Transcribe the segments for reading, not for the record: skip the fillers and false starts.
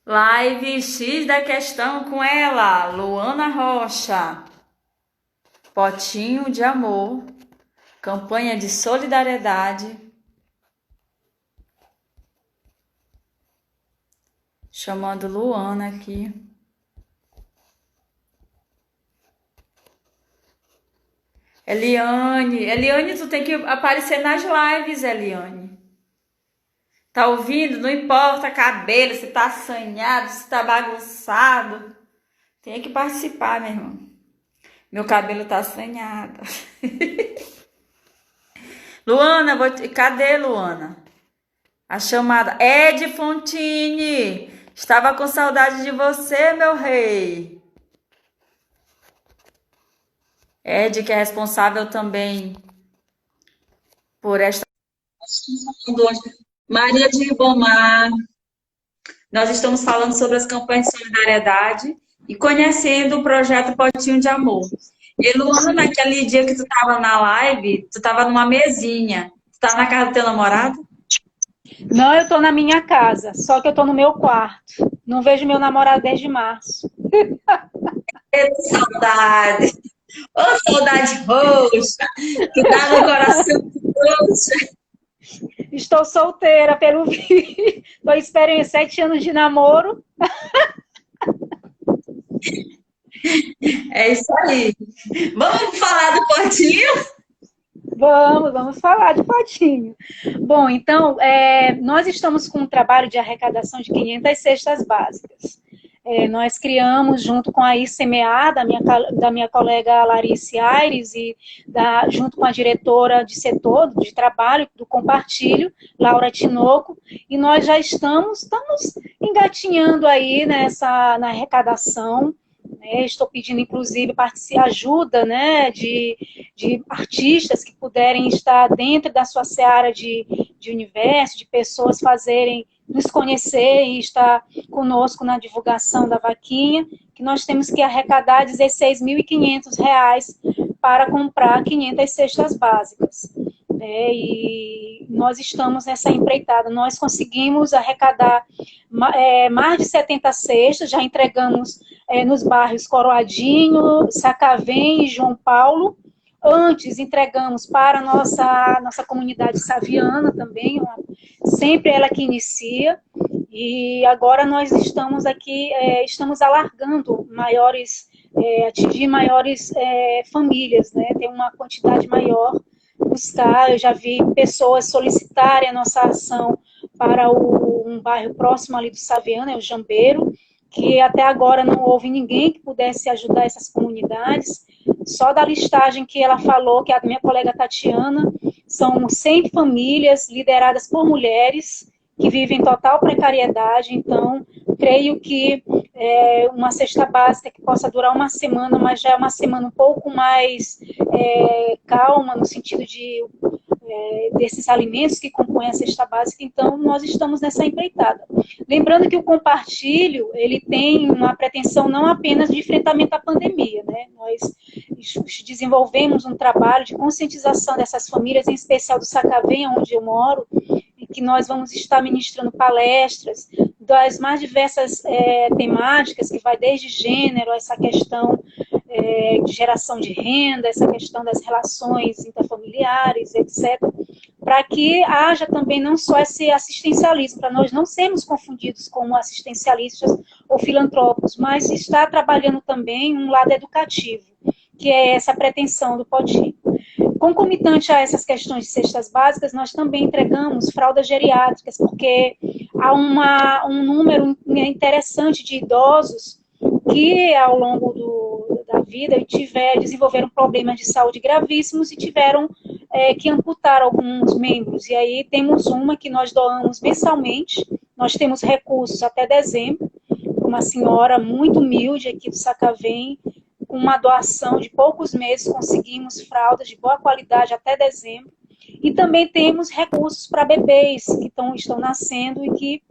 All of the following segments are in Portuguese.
Live X da questão com ela, Luana Rocha. Potinho de amor, campanha de solidariedade. Chamando Luana aqui. Eliane, tu tem que aparecer nas lives, Eliane. Tá ouvindo? Não importa cabelo, se tá assanhado, se tá bagunçado. Tem que participar, meu irmão. Meu cabelo tá assanhado. Luana, cadê Luana? A chamada. Ed Fontini. Estava com saudade de você, meu rei. Ed, que é responsável também por esta. Maria de Ribomar. Nós estamos falando sobre as campanhas de solidariedade e conhecendo o projeto Potinho de Amor. E Luana, naquele dia que tu estava na live, tu estava numa mesinha. Tu estava na casa do teu namorado? Não, eu tô na minha casa, só que eu tô no meu quarto. Não vejo meu namorado desde março. Saudade! Ô, saudade roxa, que dá no coração roxo. Estou solteira, pelo visto. Estou esperando 7 anos de namoro. É isso aí. Vamos falar do Potinho? Vamos falar de potinho. Bom, então, nós estamos com um trabalho de arrecadação de 500 cestas básicas. Nós criamos, junto com a ICMA, da minha colega Larice Aires, e junto com a diretora de setor de trabalho do Compartilho, Laura Tinoco, e nós já estamos engatinhando aí na arrecadação. Estou pedindo, inclusive, ajuda, né, de artistas que puderem estar dentro da sua seara de universo, de pessoas nos conhecer e estar conosco na divulgação da vaquinha, que nós temos que arrecadar R$16.500 para comprar 500 cestas básicas. E nós estamos nessa empreitada. Nós conseguimos arrecadar mais de 70 cestas, já entregamos nos bairros Coroadinho, Sacavém e João Paulo. Antes entregamos para a nossa comunidade saviana também, sempre ela que inicia. E agora nós estamos aqui, estamos alargando atingir maiores famílias, né? Ter uma quantidade maior, buscar. Eu já vi pessoas solicitarem a nossa ação para um bairro próximo ali do Saviana, o Jambeiro, que até agora não houve ninguém que pudesse ajudar essas comunidades. Só da listagem que ela falou, que a minha colega Tatiana, são 100 famílias lideradas por mulheres que vivem em total precariedade. Então, creio que uma cesta básica que possa durar uma semana, mas já é uma semana um pouco mais calma, no sentido desses alimentos que compõem a cesta básica. Então, nós estamos nessa empreitada. Lembrando que o Compartilho, ele tem uma pretensão não apenas de enfrentamento à pandemia, né? Nós desenvolvemos um trabalho de conscientização dessas famílias, em especial do Sacavém, onde eu moro, e que nós vamos estar ministrando palestras das mais diversas temáticas, que vai desde gênero, essa questão de geração de renda, essa questão das relações interfamiliares, etc., para que haja também não só esse assistencialismo, para nós não sermos confundidos como assistencialistas ou filantrópicos, mas estar trabalhando também um lado educativo, que é essa pretensão do Potinho. Concomitante a essas questões de cestas básicas, nós também entregamos fraldas geriátricas, porque há um número interessante de idosos que, ao longo da vida, desenvolveram problemas de saúde gravíssimos e tiveram que amputar alguns membros. E aí temos uma que nós doamos mensalmente, nós temos recursos até dezembro, uma senhora muito humilde aqui do Sacavém, com uma doação de poucos meses, conseguimos fraldas de boa qualidade até dezembro. E também temos recursos para bebês que estão nascendo e que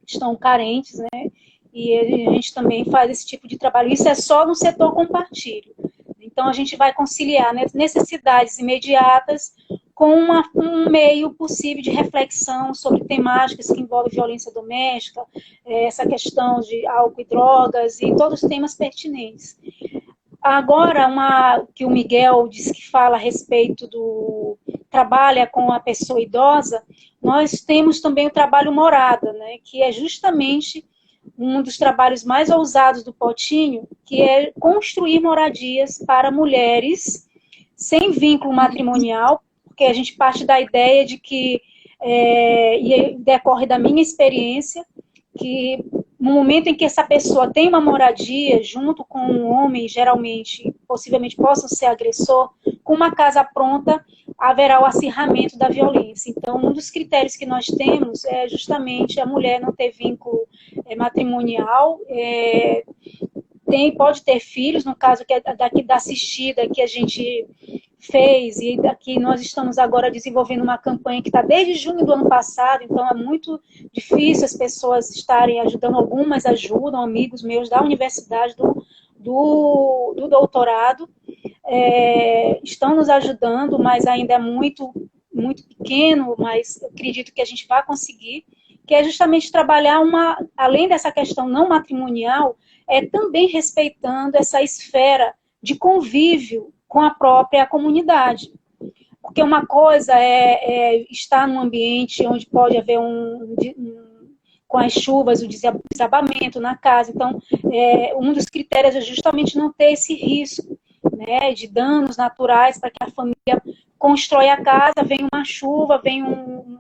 estão carentes, né? E a gente também faz esse tipo de trabalho. Isso é só no setor Compartilho. Então, a gente vai conciliar necessidades imediatas com um meio possível de reflexão sobre temáticas que envolvem violência doméstica, essa questão de álcool e drogas e todos os temas pertinentes. Agora, que o Miguel disse que fala a respeito do trabalha com a pessoa idosa, nós temos também o trabalho morada, né, que é justamente um dos trabalhos mais ousados do Potinho, que é construir moradias para mulheres sem vínculo matrimonial, porque a gente parte da ideia de que, e decorre da minha experiência, que no momento em que essa pessoa tem uma moradia junto com um homem, geralmente, possivelmente possa ser agressor, com uma casa pronta, haverá o acirramento da violência. Então, um dos critérios que nós temos é justamente a mulher não ter vínculo matrimonial, pode ter filhos, no caso que é daqui da assistida que a gente fez, e daqui nós estamos agora desenvolvendo uma campanha que está desde junho do ano passado, então é muito difícil as pessoas estarem ajudando, algumas ajudam, amigos meus da universidade, do doutorado, estão nos ajudando, mas ainda é muito, muito pequeno, mas eu acredito que a gente vai conseguir, que é justamente trabalhar além dessa questão não matrimonial, também respeitando essa esfera de convívio com a própria comunidade. Porque uma coisa é estar num ambiente onde pode haver com as chuvas, o desabamento na casa. Então, um dos critérios é justamente não ter esse risco, né, de danos naturais, para que a família constrói a casa, vem uma chuva, vem um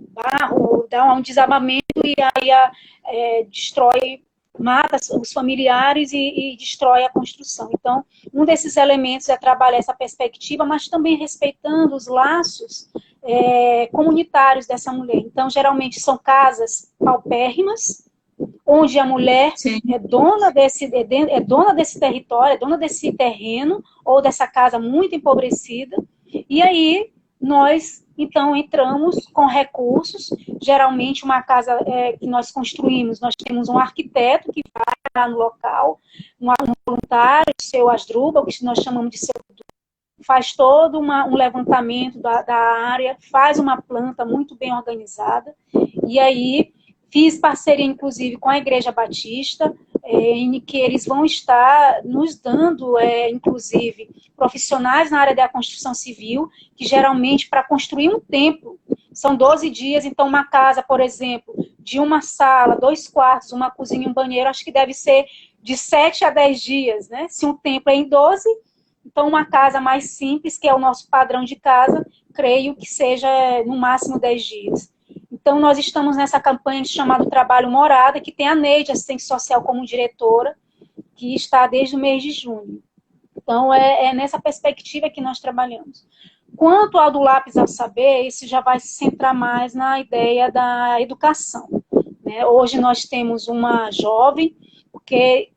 barro, dá um desabamento e aí destrói, mata os familiares e destrói a construção. Então, um desses elementos é trabalhar essa perspectiva, mas também respeitando os laços comunitários dessa mulher. Então, geralmente são casas paupérrimas, onde a mulher é dona desse território, é dona desse terreno, ou dessa casa muito empobrecida, e aí nós, então, entramos com recursos, geralmente uma casa que nós construímos, nós temos um arquiteto que vai lá no local, um voluntário, o seu Asdrubal, que nós chamamos de seu, faz todo um levantamento da área, faz uma planta muito bem organizada, e aí fiz parceria, inclusive, com a Igreja Batista, em que eles vão estar nos dando, inclusive, profissionais na área da construção civil, que geralmente, para construir um templo, são 12 dias, então uma casa, por exemplo, de uma sala, 2 quartos, uma cozinha e um banheiro, acho que deve ser de 7 a 10 dias, né? Se um templo é em 12, então uma casa mais simples, que é o nosso padrão de casa, creio que seja no máximo 10 dias. Então, nós estamos nessa campanha chamada Trabalho Morada, que tem a Neide, assistente social, como diretora, que está desde o mês de junho. Então, é nessa perspectiva que nós trabalhamos. Quanto ao do Lápis ao Saber, esse já vai se centrar mais na ideia da educação, né? Hoje nós temos uma jovem, porque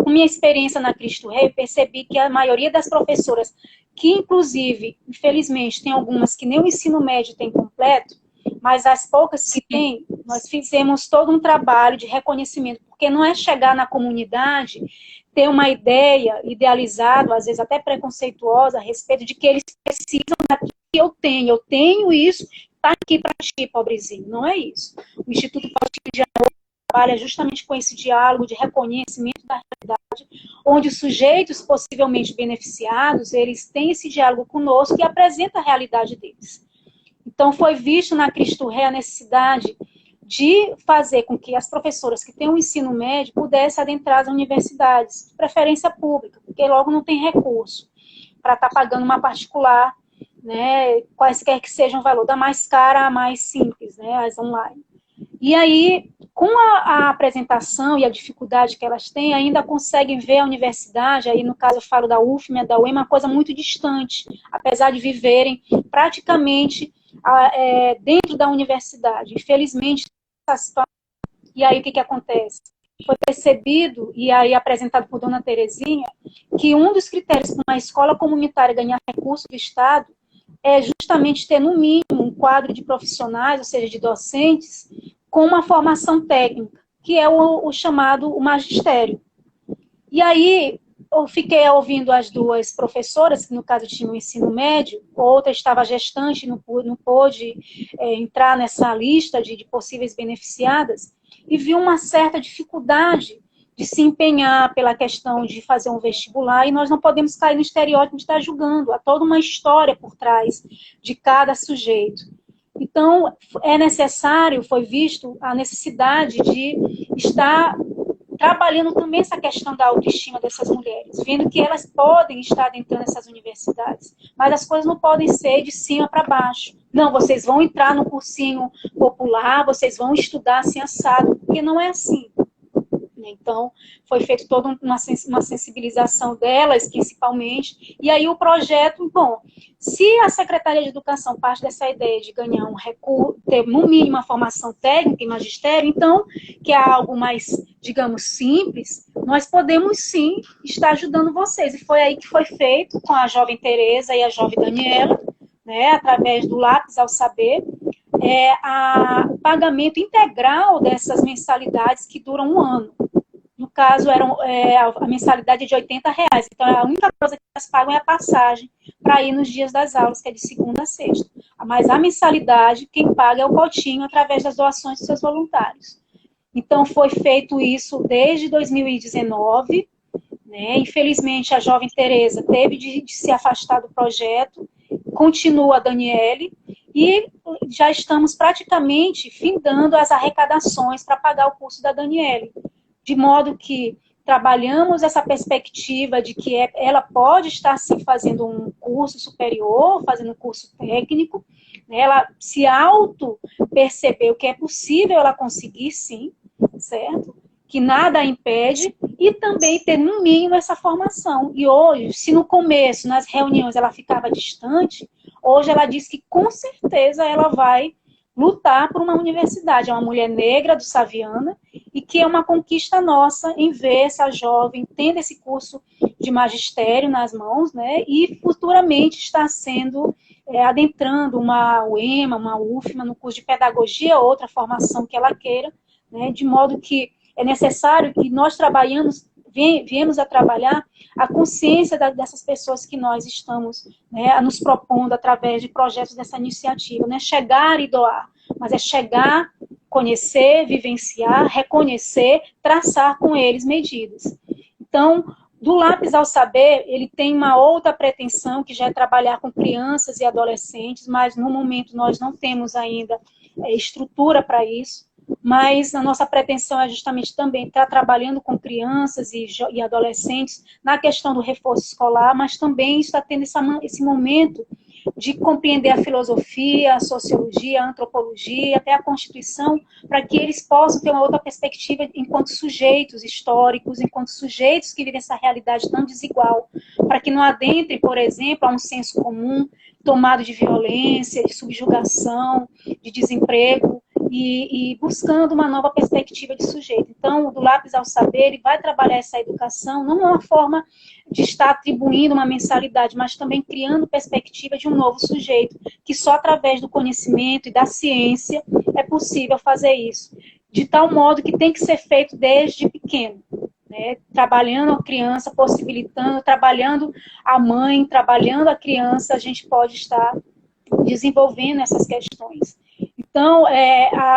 com minha experiência na Cristo Rei, percebi que a maioria das professoras, que inclusive, infelizmente, tem algumas que nem o ensino médio tem completo, mas as poucas que tem, nós fizemos todo um trabalho de reconhecimento, porque não é chegar na comunidade, ter uma ideia idealizada, às vezes até preconceituosa, a respeito de que eles precisam daquilo que eu tenho isso, está aqui para ti, pobrezinho. Não é isso. O Instituto Potinho de Amor trabalha justamente com esse diálogo de reconhecimento da realidade, onde os sujeitos possivelmente beneficiados, eles têm esse diálogo conosco e apresentam a realidade deles. Então, foi visto na Cristo Rei a necessidade de fazer com que as professoras que têm o ensino médio pudessem adentrar as universidades, de preferência pública, porque logo não tem recurso para estar pagando uma particular, né, quaisquer que sejam o valor, da mais cara à mais simples, né, as online. E aí, com a apresentação e a dificuldade que elas têm, ainda conseguem ver a universidade, aí no caso eu falo da UFMA, da UEM, uma coisa muito distante, apesar de viverem praticamente dentro da universidade. Infelizmente, essa situação. E aí o que acontece? Foi percebido, e aí apresentado por dona Terezinha, que um dos critérios para uma escola comunitária ganhar recurso do Estado é justamente ter, no mínimo, um quadro de profissionais, ou seja, de docentes, com uma formação técnica, que é o chamado o magistério. E aí, eu fiquei ouvindo as duas professoras, que no caso tinham ensino médio, outra estava gestante, não pôde entrar nessa lista de possíveis beneficiadas, e vi uma certa dificuldade de se empenhar pela questão de fazer um vestibular, e nós não podemos cair no estereótipo de estar julgando, há toda uma história por trás de cada sujeito. Então, é necessário, foi visto a necessidade de estar trabalhando também essa questão da autoestima dessas mulheres, vendo que elas podem estar entrando nessas universidades, mas as coisas não podem ser de cima para baixo. Não, vocês vão entrar no cursinho popular, vocês vão estudar assim assado, porque não é assim. Então, foi feita toda uma sensibilização delas, principalmente, e aí o projeto, bom, se a Secretaria de Educação parte dessa ideia de ganhar um recurso, ter no mínimo uma formação técnica em magistério, então, que é algo mais, digamos, simples, nós podemos sim estar ajudando vocês, e foi aí que foi feito com a jovem Tereza e a jovem Daniela, né, através do Lápis ao Saber, o pagamento integral dessas mensalidades que duram um ano. No caso, a mensalidade é de R$ 80. Então, a única coisa que elas pagam é a passagem para ir nos dias das aulas, que é de segunda a sexta. Mas a mensalidade, quem paga é o potinho através das doações dos seus voluntários. Então, foi feito isso desde 2019. Né? Infelizmente, a jovem Tereza teve de se afastar do projeto. Continua a Daniele. E já estamos praticamente findando as arrecadações para pagar o curso da Daniele. De modo que trabalhamos essa perspectiva de que ela pode estar sim fazendo um curso superior, fazendo um curso técnico, né? Ela se auto-percebeu que é possível ela conseguir sim, certo? Que nada a impede, e também ter no mínimo essa formação. E hoje, se no começo, nas reuniões, ela ficava distante, hoje ela diz que com certeza ela vai lutar por uma universidade. É uma mulher negra do Saviana, e que é uma conquista nossa em ver essa jovem tendo esse curso de magistério nas mãos, né, e futuramente estar sendo, adentrando uma UEMA, uma UFMA, no curso de pedagogia, outra formação que ela queira, né, de modo que é necessário que nós viemos a trabalhar a consciência dessas pessoas que nós estamos, né, nos propondo através de projetos dessa iniciativa, né, chegar e doar, mas é chegar, conhecer, vivenciar, reconhecer, traçar com eles medidas. Então, do Lápis ao Saber, ele tem uma outra pretensão, que já é trabalhar com crianças e adolescentes, mas no momento nós não temos ainda estrutura para isso. Mas a nossa pretensão é justamente também estar trabalhando com crianças e adolescentes na questão do reforço escolar, mas também está tendo esse momento de compreender a filosofia, a sociologia, a antropologia, até a Constituição, para que eles possam ter uma outra perspectiva enquanto sujeitos históricos, enquanto sujeitos que vivem essa realidade tão desigual, para que não adentrem, por exemplo, a um senso comum tomado de violência, de subjugação, de desemprego, e buscando uma nova perspectiva de sujeito. Então, do Lápis ao Saber, ele vai trabalhar essa educação, não é uma forma de estar atribuindo uma mensalidade, mas também criando perspectiva de um novo sujeito, que só através do conhecimento e da ciência é possível fazer isso. De tal modo que tem que ser feito desde pequeno, né? Trabalhando a criança, possibilitando, trabalhando a mãe, trabalhando a criança, a gente pode estar desenvolvendo essas questões. Então,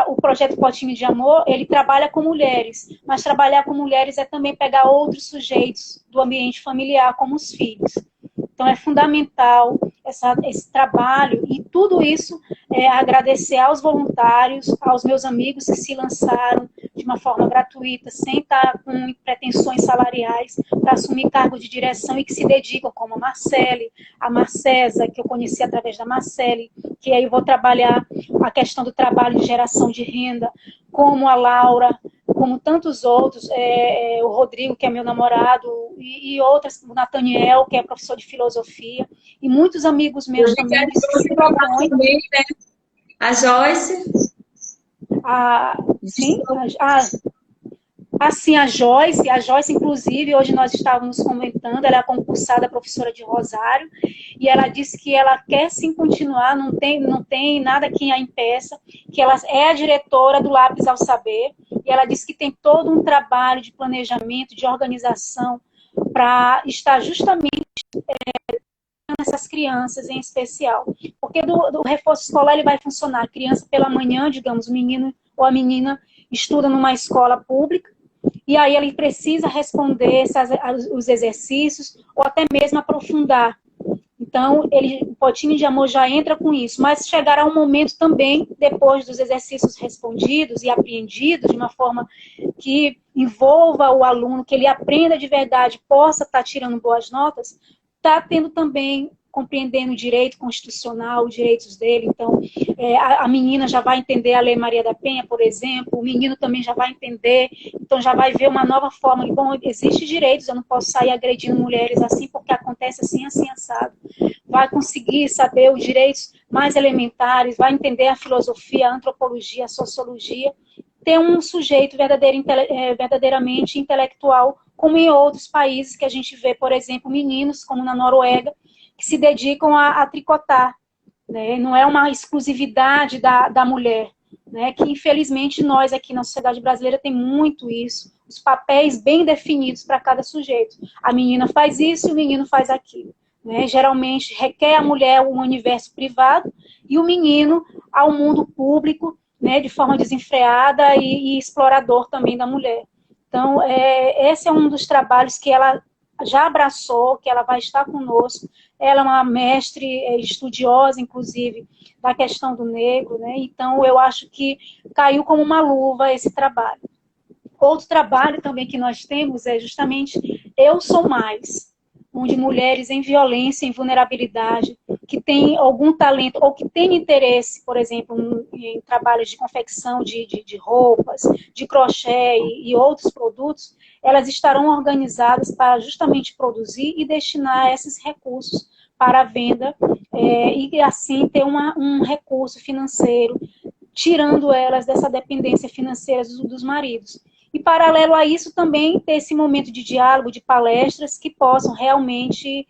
o projeto Potinho de Amor, ele trabalha com mulheres, mas trabalhar com mulheres é também pegar outros sujeitos do ambiente familiar, como os filhos. Então, é fundamental esse trabalho, e tudo isso agradecer aos voluntários, aos meus amigos que se lançaram de uma forma gratuita, sem estar com pretensões salariais, para assumir cargos de direção e que se dedicam, como a Marcele, a Marcesa, que eu conheci através da Marcele, que aí eu vou trabalhar a questão do trabalho de geração de renda, como a Laura, como tantos outros, o Rodrigo, que é meu namorado, e outras, o Nathaniel, que é professor de filosofia, e muitos amigos meus também que se propõem. Também, né? A Joyce. Sim, assim, a Joyce, inclusive, hoje nós estávamos comentando, ela é concursada professora de Rosário, e ela disse que ela quer sim continuar, não tem nada que a impeça, que ela é a diretora do Lápis ao Saber, e ela disse que tem todo um trabalho de planejamento, de organização, para estar justamente essas crianças em especial. Porque do reforço escolar ele vai funcionar. A criança pela manhã, digamos, o menino ou a menina estuda numa escola pública, e aí ele precisa responder os exercícios, ou até mesmo aprofundar. Então, o potinho de amor já entra com isso, mas chegará um momento também, depois dos exercícios respondidos e apreendidos, de uma forma que envolva o aluno, que ele aprenda de verdade, possa estar tirando boas notas, está tendo também, compreendendo o direito constitucional, os direitos dele. Então, a menina já vai entender a Lei Maria da Penha, por exemplo, o menino também já vai entender, então já vai ver uma nova forma. Bom, existem direitos, eu não posso sair agredindo mulheres assim, porque acontece assim, assim, assado. Vai conseguir saber os direitos mais elementares, vai entender a filosofia, a antropologia, a sociologia, ter um sujeito verdadeiramente intelectual, como em outros países que a gente vê, por exemplo, meninos, como na Noruega, que se dedicam a tricotar, né? Não é uma exclusividade da mulher, né? Que infelizmente nós aqui na sociedade brasileira tem muito isso, os papéis bem definidos para cada sujeito. A menina faz isso e o menino faz aquilo, né? Geralmente requer a mulher um universo privado e o menino ao mundo público, né? De forma desenfreada e explorador também da mulher. Então, esse é um dos trabalhos que ela já abraçou, que ela vai estar conosco. Ela é uma mestre estudiosa, inclusive, da questão do negro, né? Então, eu acho que caiu como uma luva esse trabalho. Outro trabalho também que nós temos é justamente Eu Sou Mais, onde mulheres em violência, em vulnerabilidade, que têm algum talento ou que têm interesse, por exemplo, em trabalhos de confecção de roupas, de crochê e outros produtos, elas estarão organizadas para justamente produzir e destinar esses recursos para a venda e assim ter um recurso financeiro, tirando elas dessa dependência financeira dos maridos. E, paralelo a isso, também ter esse momento de diálogo, de palestras, que possam realmente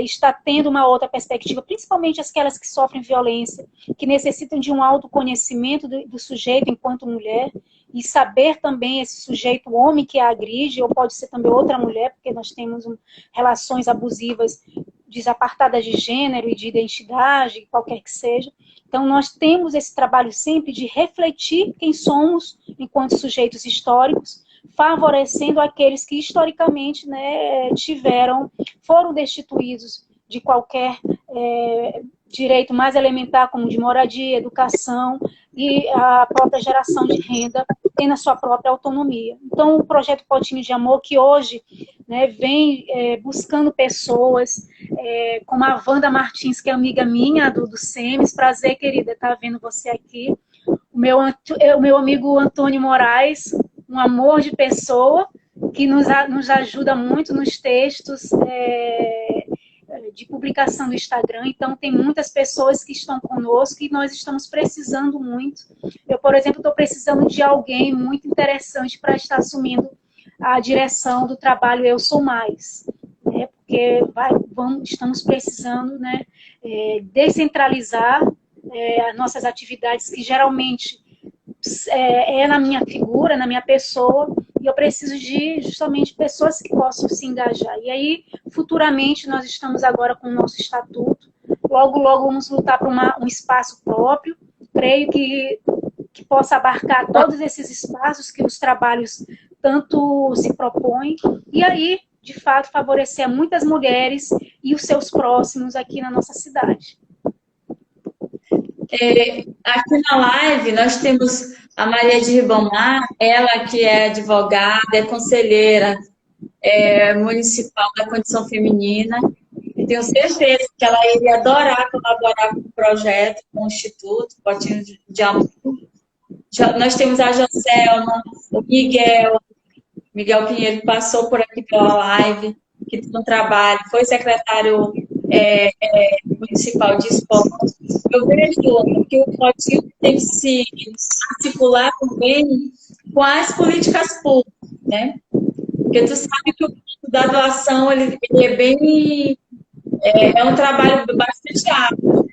estar tendo uma outra perspectiva, principalmente aquelas que sofrem violência, que necessitam de um autoconhecimento do sujeito enquanto mulher, e saber também esse sujeito, o homem que a agride, ou pode ser também outra mulher, porque nós temos relações abusivas desapartadas de gênero e de identidade, qualquer que seja. Então, nós temos esse trabalho sempre de refletir quem somos enquanto sujeitos históricos, favorecendo aqueles que historicamente, né, foram destituídos de qualquer direito mais elementar, como de moradia, educação e a própria geração de renda, tendo a sua própria autonomia. Então, o projeto Potinho de Amor, que hoje, né, vem buscando pessoas, como a Wanda Martins, que é amiga minha do SEMES, prazer, querida, estar vendo você aqui. O meu amigo Antônio Moraes, um amor de pessoa, que nos ajuda muito nos textos de publicação do Instagram. Então, tem muitas pessoas que estão conosco e nós estamos precisando muito. Eu, por exemplo, estou precisando de alguém muito interessante para estar assumindo a direção do trabalho Eu Sou Mais, né? Porque estamos precisando, né, descentralizar as nossas atividades, que geralmente na minha figura, na minha pessoa, e eu preciso de justamente pessoas que possam se engajar. E aí, futuramente, nós estamos agora com o nosso estatuto, logo, logo vamos lutar por um espaço próprio, creio que possa abarcar todos esses espaços que os trabalhos tanto se propõem, e aí, de fato, favorecer muitas mulheres e os seus próximos aqui na nossa cidade. Aqui na live nós temos a Maria de Ribamar, ela que é advogada, é conselheira municipal da condição feminina, e tenho certeza que ela iria adorar colaborar com o projeto, com o Instituto Potinho de Amor. Nós temos a Joselma, o Miguel Pinheiro, que passou por aqui pela live, que tem um trabalho, foi secretário municipal de esportes. Eu vejo que o Potinho tem que se articular também com as políticas públicas, né? Porque tu sabe que o da doação ele é um trabalho bastante árduo,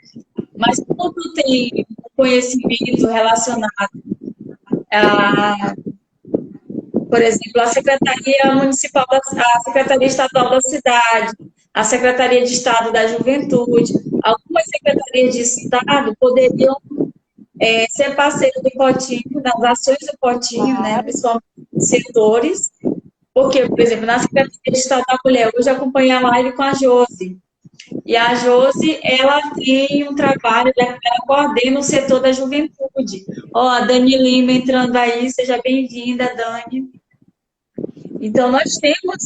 mas como tu tem conhecimento relacionado Por exemplo, a Secretaria Municipal, a Secretaria Estadual da Cidade, a Secretaria de Estado da Juventude, algumas secretarias de Estado poderiam ser parceiro do Potinho, das ações do Potinho, né, Claro. principalmente nos setores, porque, por exemplo, na Secretaria de Estado da Mulher, hoje eu acompanhei a live com a Josi, e a Josi, ela tem um trabalho, ela coordena o setor da juventude. Ó, a Dani Lima entrando aí, seja bem-vinda, Dani. Então, nós temos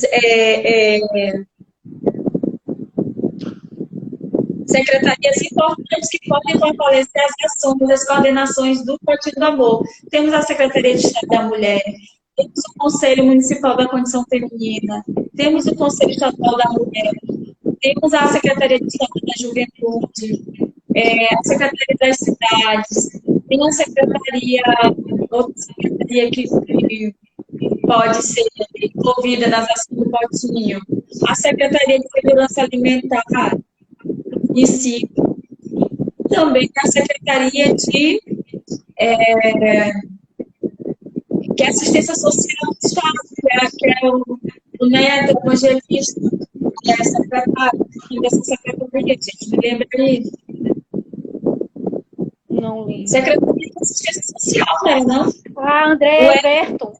secretarias importantes que podem fortalecer as ações, as coordenações do Partido do Amor. Temos a Secretaria de Estado da Mulher, temos o Conselho Municipal da Condição Feminina, temos o Conselho Estadual da Mulher, temos a Secretaria de Estado da Juventude, a Secretaria das Cidades, tem a Secretaria, outra secretaria que pode ser envolvida nas ações do Potinho, a Secretaria de Segurança Alimentar, em si, também a Secretaria de que é assistência social do Estado, que é o Neto, o evangelista, que é secretário dessa secretaria, gente, me lembra aí? Não lembro. Secretaria de Assistência Social, né, não? Ah, André Everton.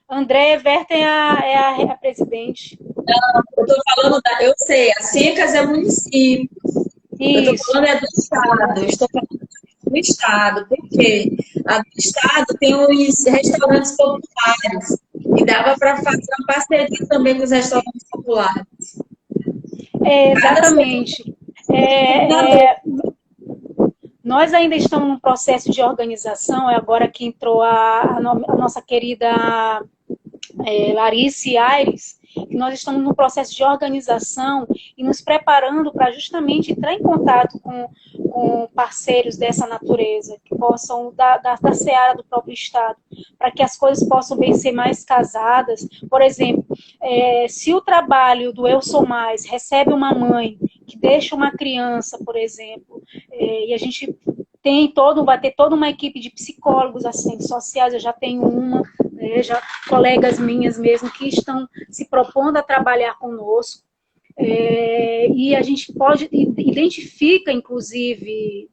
André Everton é a presidente. Não, eu estou falando eu sei, a Sencas é município. Eu estou falando do Estado, eu estou falando do Estado, porque a do Estado tem os restaurantes populares, e dava para fazer uma parceria também com os restaurantes populares. Exatamente. Nós ainda estamos num processo de organização, é agora que entrou a nossa querida Larissa Aires, que nós estamos no processo de organização e nos preparando para justamente entrar em contato com parceiros dessa natureza, que possam, da seara do próprio Estado, para que as coisas possam bem ser mais casadas. Por exemplo, se o trabalho do Eu Sou Mais recebe uma mãe que deixa uma criança, por exemplo, e a gente vai ter toda uma equipe de psicólogos, assistentes sociais, eu já tenho uma, já colegas minhas mesmo que estão se propondo a trabalhar conosco, e a gente identifica, inclusive,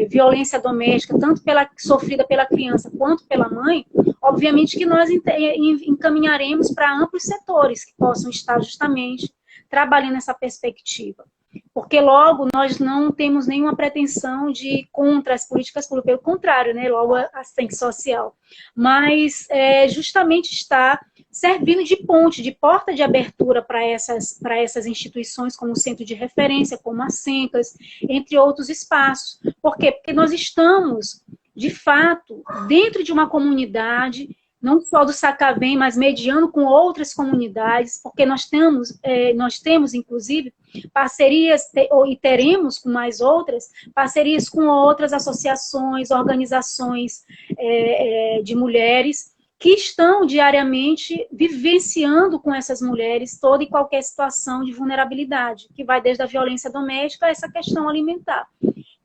violência doméstica, tanto sofrida pela criança quanto pela mãe, obviamente que nós encaminharemos para amplos setores que possam estar justamente trabalhando essa perspectiva. Porque logo nós não temos nenhuma pretensão de ir contra as políticas públicas, pelo contrário, né, logo a assistente social, mas justamente está servindo de ponte, de porta de abertura para essas instituições, como o Centro de Referência, como a Sencas, entre outros espaços. Por quê? Porque nós estamos, de fato, dentro de uma comunidade, não só do Sacavém, mas mediando com outras comunidades, porque nós temos, inclusive, parcerias, e teremos com mais outras, parcerias com outras associações, organizações de mulheres, que estão diariamente vivenciando com essas mulheres toda e qualquer situação de vulnerabilidade, que vai desde a violência doméstica a essa questão alimentar,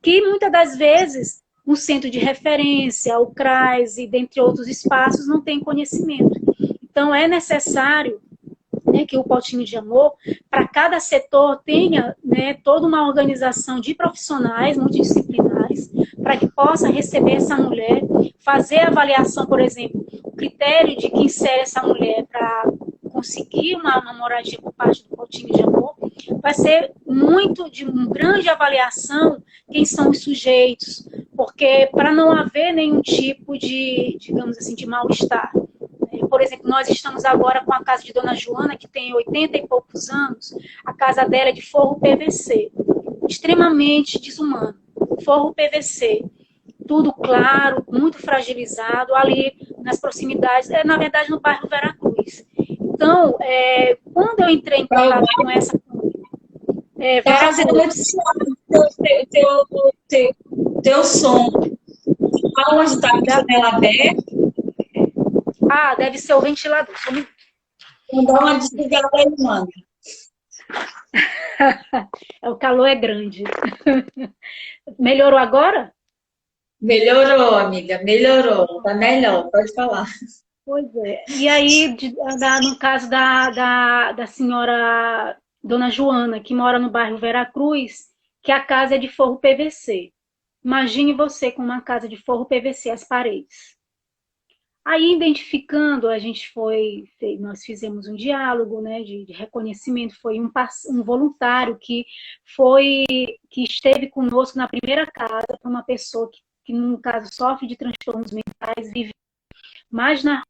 que muitas das vezes um centro de referência, o CRAS e dentre outros espaços não tem conhecimento. Então é necessário, né, que o Potinho de Amor, para cada setor, tenha, né, toda uma organização de profissionais multidisciplinares para que possa receber essa mulher, fazer a avaliação, por exemplo, o critério de que insere essa mulher para conseguir uma moradia por parte do Potinho de Amor, vai ser muito de uma grande avaliação quem são os sujeitos, porque para não haver nenhum tipo de, digamos assim, de mal-estar. Por exemplo, nós estamos agora com a casa de Dona Joana, que tem 80 e poucos anos, a casa dela é de forro PVC, extremamente desumano, forro PVC, tudo claro, muito fragilizado, ali nas proximidades, na verdade no bairro Veracruz. Então, quando eu entrei em contato com essa... Tá fazendo muito teu som. Onde está a janela aberta? Ah, deve ser o ventilador. Vamos dar uma desligada aí, mano. O calor é grande. Melhorou agora? Melhorou, amiga. Melhorou. Tá melhor. Pode falar. Pois é. E aí, no caso da senhora Dona Joana, que mora no bairro Veracruz, que a casa é de forro PVC. Imagine você com uma casa de forro PVC as paredes. Aí, identificando, nós fizemos um diálogo, né, de reconhecimento, foi um voluntário que esteve conosco na primeira casa, para uma pessoa que, no caso, sofre de transtornos mentais, vive mais na.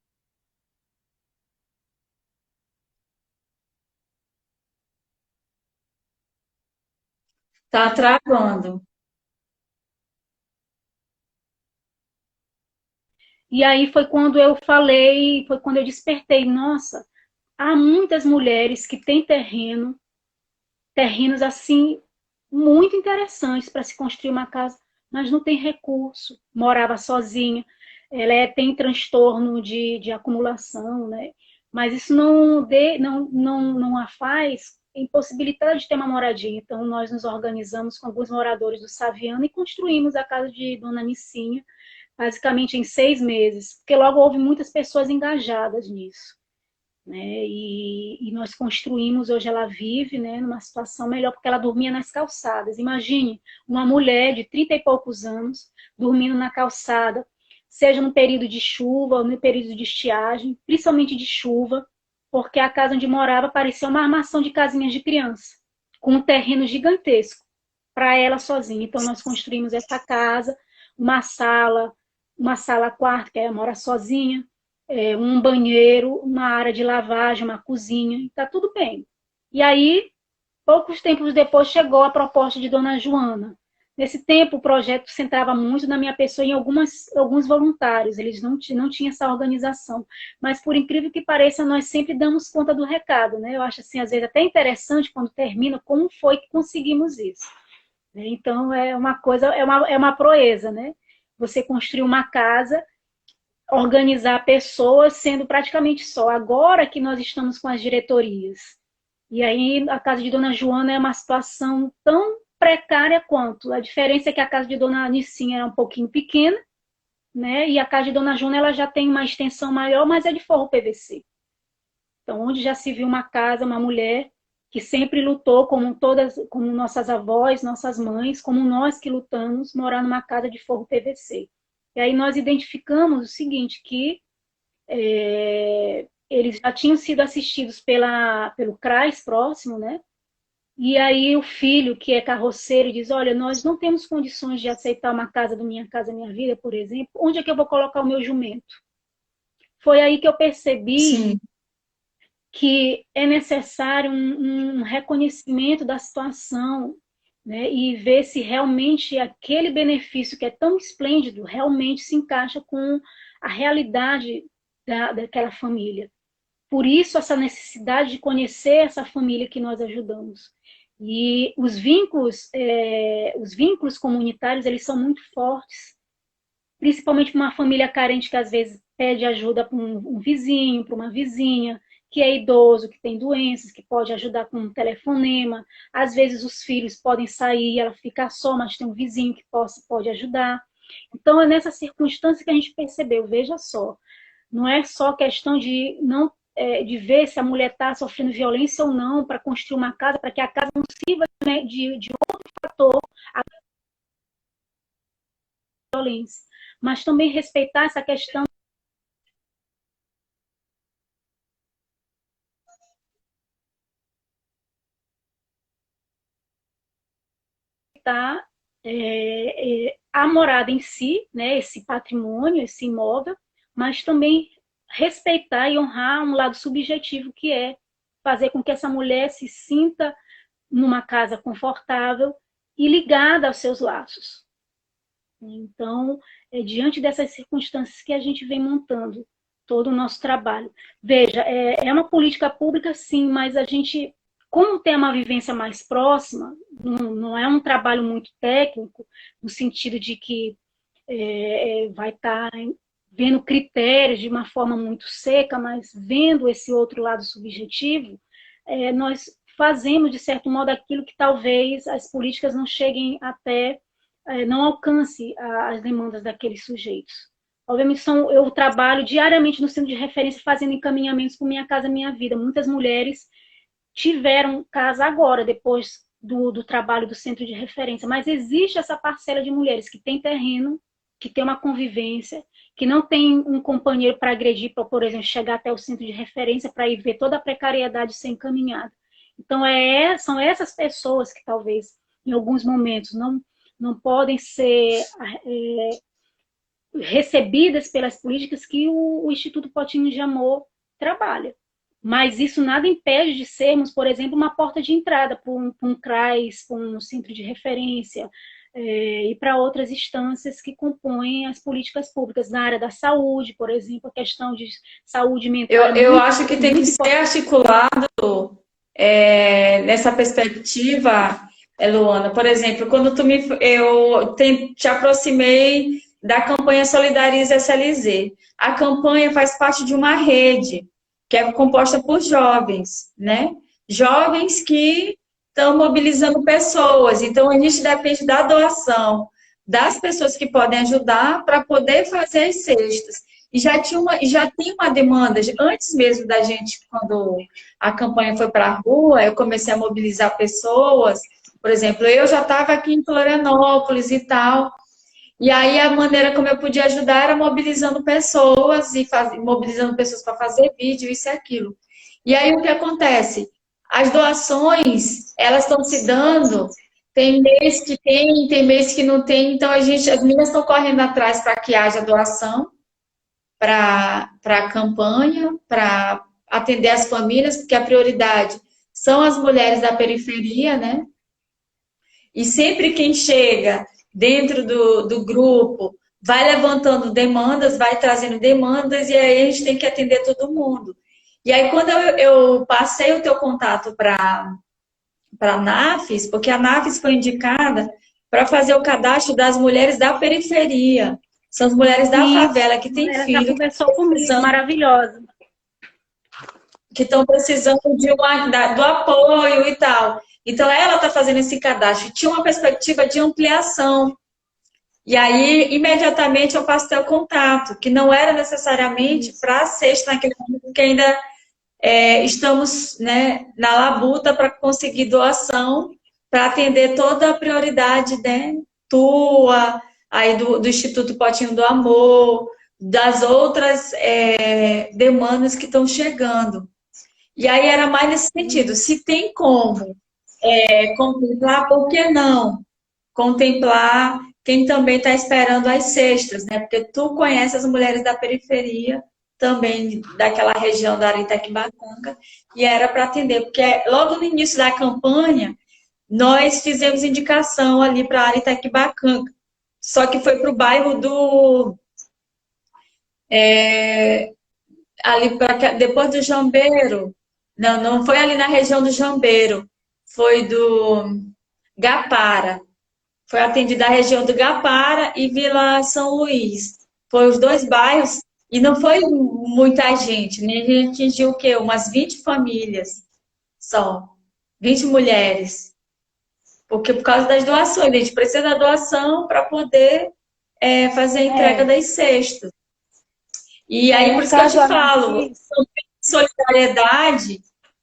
Tá travando. E aí foi quando eu despertei, nossa, há muitas mulheres que têm terrenos assim, muito interessantes para se construir uma casa, mas não tem recurso, morava sozinha, tem transtorno de acumulação, né? Mas isso não a faz impossibilitar de ter uma moradia. Então, nós nos organizamos com alguns moradores do Saviano e construímos a casa de Dona Nicinha, basicamente em 6 meses, porque logo houve muitas pessoas engajadas nisso, né? E nós construímos, hoje ela vive, né, numa situação melhor, porque ela dormia nas calçadas. Imagine uma mulher de 30 e poucos anos dormindo na calçada, seja no período de chuva ou no período de estiagem, principalmente de chuva, porque a casa onde morava parecia uma armação de casinhas de criança, com um terreno gigantesco para ela sozinha. Então nós construímos essa casa, uma sala, uma sala quarto, que ela mora sozinha, um banheiro, uma área de lavagem, uma cozinha, está tudo bem. E aí, poucos tempos depois, chegou a proposta de Dona Joana. Nesse tempo, o projeto centrava muito na minha pessoa e em alguns voluntários, eles não tinham essa organização. Mas, por incrível que pareça, nós sempre damos conta do recado, né? Eu acho, assim, às vezes até interessante, quando termina, como foi que conseguimos isso. Então, é uma coisa, é uma proeza, né? Você construir uma casa, organizar pessoas, sendo praticamente só. Agora que nós estamos com as diretorias. E aí a casa de Dona Joana é uma situação tão precária quanto. A diferença é que a casa de Dona Nicinha é um pouquinho pequena, né? E a casa de Dona Joana ela já tem uma extensão maior, mas é de forro PVC. Então, onde já se viu uma casa, uma mulher que sempre lutou, como nossas avós, nossas mães, como nós que lutamos, morar numa casa de forro PVC. E aí nós identificamos o seguinte, que eles já tinham sido assistidos pelo CRAS próximo, né? E aí o filho, que é carroceiro, diz, olha, nós não temos condições de aceitar uma casa do Minha Casa Minha Vida, por exemplo, onde é que eu vou colocar o meu jumento? Foi aí que eu percebi Sim. que é necessário um reconhecimento da situação, né, e ver se realmente aquele benefício que é tão esplêndido realmente se encaixa com a realidade daquela família. Por isso, essa necessidade de conhecer essa família que nós ajudamos. E os vínculos comunitários, eles são muito fortes, principalmente para uma família carente que às vezes pede ajuda para um vizinho, para uma vizinha, que é idoso, que tem doenças, que pode ajudar com um telefonema. Às vezes os filhos podem sair e ela fica só, mas tem um vizinho que pode ajudar. Então é nessa circunstância que a gente percebeu, veja só, não é só questão de não de ver se a mulher está sofrendo violência ou não para construir uma casa, para que a casa não sirva, né, de outro fator a violência, mas também respeitar essa questão tá, a morada em si, né, esse patrimônio, esse imóvel, mas também respeitar e honrar um lado subjetivo, que é fazer com que essa mulher se sinta numa casa confortável e ligada aos seus laços. Então, diante dessas circunstâncias que a gente vem montando todo o nosso trabalho. Veja, é uma política pública, sim, mas a gente, como tem uma vivência mais próxima, não é um trabalho muito técnico, no sentido de que vai estar vendo critérios de uma forma muito seca, mas vendo esse outro lado subjetivo, nós fazemos, de certo modo, aquilo que talvez as políticas não cheguem até, não alcance as demandas daqueles sujeitos. Obviamente, eu trabalho diariamente no centro de referência, fazendo encaminhamentos por Minha Casa Minha Vida. Muitas mulheres tiveram casa agora, depois do trabalho do centro de referência, mas existe essa parcela de mulheres que tem terreno, que tem uma convivência, que não tem um companheiro para agredir, para, por exemplo, chegar até o centro de referência para ir ver toda a precariedade ser encaminhada. Então, são essas pessoas que talvez, em alguns momentos, não podem ser recebidas pelas políticas que o Instituto Potinho de Amor trabalha. Mas isso nada impede de sermos, por exemplo, uma porta de entrada para um CRAS, para um centro de referência, e para outras instâncias que compõem as políticas públicas. Na área da saúde, por exemplo, a questão de saúde mental. Eu acho que tem que ser articulado nessa perspectiva, Luana. Por exemplo, quando eu te aproximei da campanha Solidarize SLZ. A campanha faz parte de uma rede que é composta por jovens, né? Jovens que estão mobilizando pessoas. Então, a gente depende da doação das pessoas que podem ajudar para poder fazer as cestas. E já tem uma demanda, antes mesmo da gente, quando a campanha foi para a rua, eu comecei a mobilizar pessoas. Por exemplo, eu já estava aqui em Florianópolis e tal, e aí a maneira como eu podia ajudar era mobilizando pessoas mobilizando pessoas para fazer vídeo, isso e aquilo. E aí o que acontece? As doações, elas estão se dando, tem mês que tem mês que não tem, então as meninas estão correndo atrás para que haja doação para a campanha, para atender as famílias, porque a prioridade são as mulheres da periferia, né? E sempre quem chega dentro do grupo vai levantando demandas, vai trazendo demandas, e aí a gente tem que atender todo mundo. E aí, quando eu passei o teu contato para a NAFES, porque a NAFES foi indicada para fazer o cadastro das mulheres da periferia. São as mulheres da favela que têm filho. Ela conversou comigo, maravilhosa. Que estão precisando do apoio e tal. Então, ela está fazendo esse cadastro. Tinha uma perspectiva de ampliação. E aí, imediatamente, eu passei o contato, que não era necessariamente para a cesta naquele momento, porque ainda estamos, né, na labuta para conseguir doação, para atender toda a prioridade, né, tua, aí do Instituto Potinho do Amor, das outras demandas que estão chegando. E aí era mais nesse sentido, se tem como contemplar, por que não contemplar quem também está esperando as cestas, né? Porque tu conhece as mulheres da periferia, também daquela região da Aritaquibacanga, e era para atender, porque logo no início da campanha, nós fizemos indicação ali para a Aritaquibacanga, só que foi para o bairro ali depois do Jambeiro. Não foi ali na região do Jambeiro, foi do Gapara. Foi atendida a região do Gapara e Vila São Luís. Foi os dois bairros e não foi muita gente, né? A gente atingiu o quê? Umas 20 famílias só, 20 mulheres. Porque por causa das doações, a gente precisa da doação para poder fazer a entrega das cestas. E aí, por isso que eu te falo, solidariedade,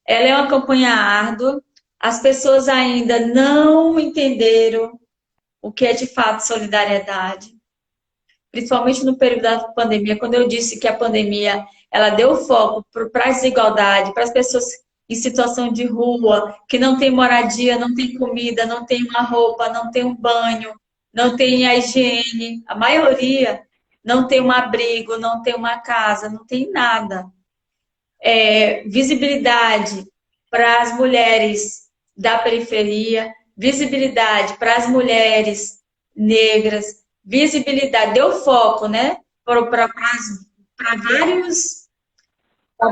ela é uma campanha árdua, as pessoas ainda não entenderam o que é de fato solidariedade, principalmente no período da pandemia, quando eu disse que a pandemia ela deu foco para a desigualdade, para as pessoas em situação de rua, que não tem moradia, não tem comida, não tem uma roupa, não tem um banho, não tem a higiene, a maioria não tem um abrigo, não tem uma casa, não tem nada. Visibilidade para as mulheres da periferia, visibilidade para as mulheres negras, visibilidade, deu foco, né? Para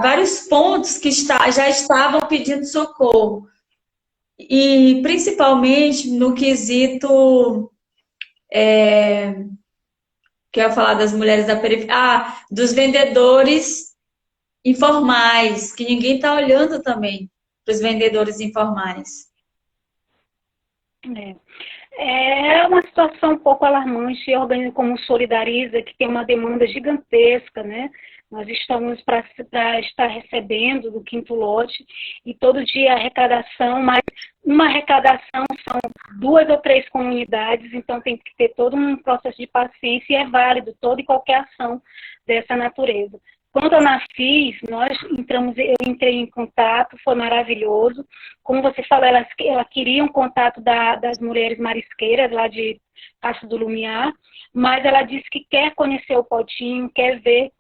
vários pontos que já estavam pedindo socorro. E principalmente no quesito que eu ia falar das mulheres da periferia, dos vendedores informais, que ninguém está olhando também para os vendedores informais. É uma situação um pouco alarmante, e organismo como o Solidariza, que tem uma demanda gigantesca, né? Nós estamos para estar recebendo do quinto lote, e todo dia a arrecadação, mas uma arrecadação são 2 ou 3 comunidades, então tem que ter todo um processo de paciência, e é válido toda e qualquer ação dessa natureza. Quando eu nasci, eu entrei em contato, foi maravilhoso. Como você falou, ela queria um contato das mulheres marisqueiras lá de Castro do Lumiar, mas ela disse que quer conhecer o Potinho, quer ver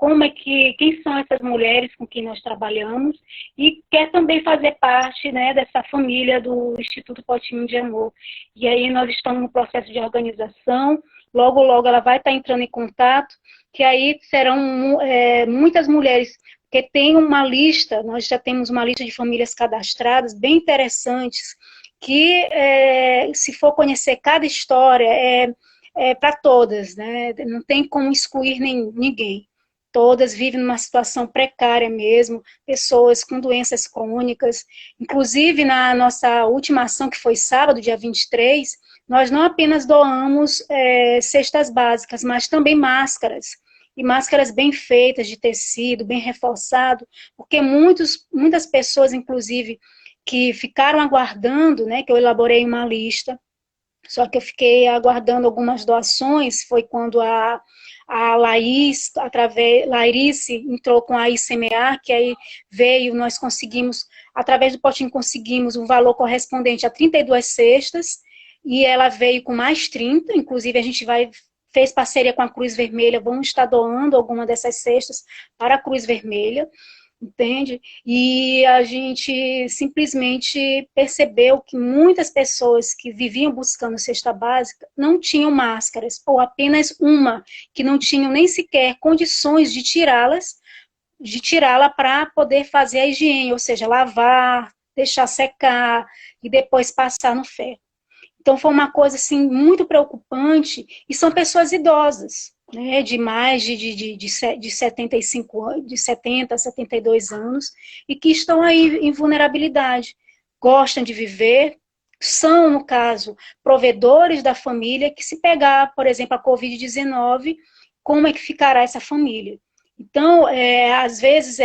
quem são essas mulheres com quem nós trabalhamos, e quer também fazer parte, né, dessa família do Instituto Potinho de Amor. E aí nós estamos no processo de organização, logo, logo ela vai estar entrando em contato, que aí serão muitas mulheres, porque tem uma lista, nós já temos uma lista de famílias cadastradas, bem interessantes, que se for conhecer cada história, para todas, né? Não tem como excluir ninguém. Todas vivem numa situação precária mesmo, pessoas com doenças crônicas. Inclusive, na nossa última ação, que foi sábado, dia 23, nós não apenas doamos cestas básicas, mas também máscaras. E máscaras bem feitas, de tecido, bem reforçado, porque muitas pessoas, inclusive, que ficaram aguardando, né, que eu elaborei uma lista, só que eu fiquei aguardando algumas doações, foi quando a Lairice entrou com a ICMA, que aí veio, nós conseguimos, através do potinho conseguimos um valor correspondente a 32 cestas, e ela veio com mais 30, inclusive a gente fez parceria com a Cruz Vermelha, vamos estar doando alguma dessas cestas para a Cruz Vermelha, entende? E a gente simplesmente percebeu que muitas pessoas que viviam buscando cesta básica não tinham máscaras, ou apenas uma, que não tinham nem sequer condições de tirá-la para poder fazer a higiene, ou seja, lavar, deixar secar e depois passar no ferro. Então, foi uma coisa, assim, muito preocupante, e são pessoas idosas, né, de mais de 75 anos, de 70 a 72 anos, e que estão aí em vulnerabilidade, gostam de viver, são, no caso, provedores da família, que se pegar, por exemplo, a Covid-19, como é que ficará essa família? Então, às vezes,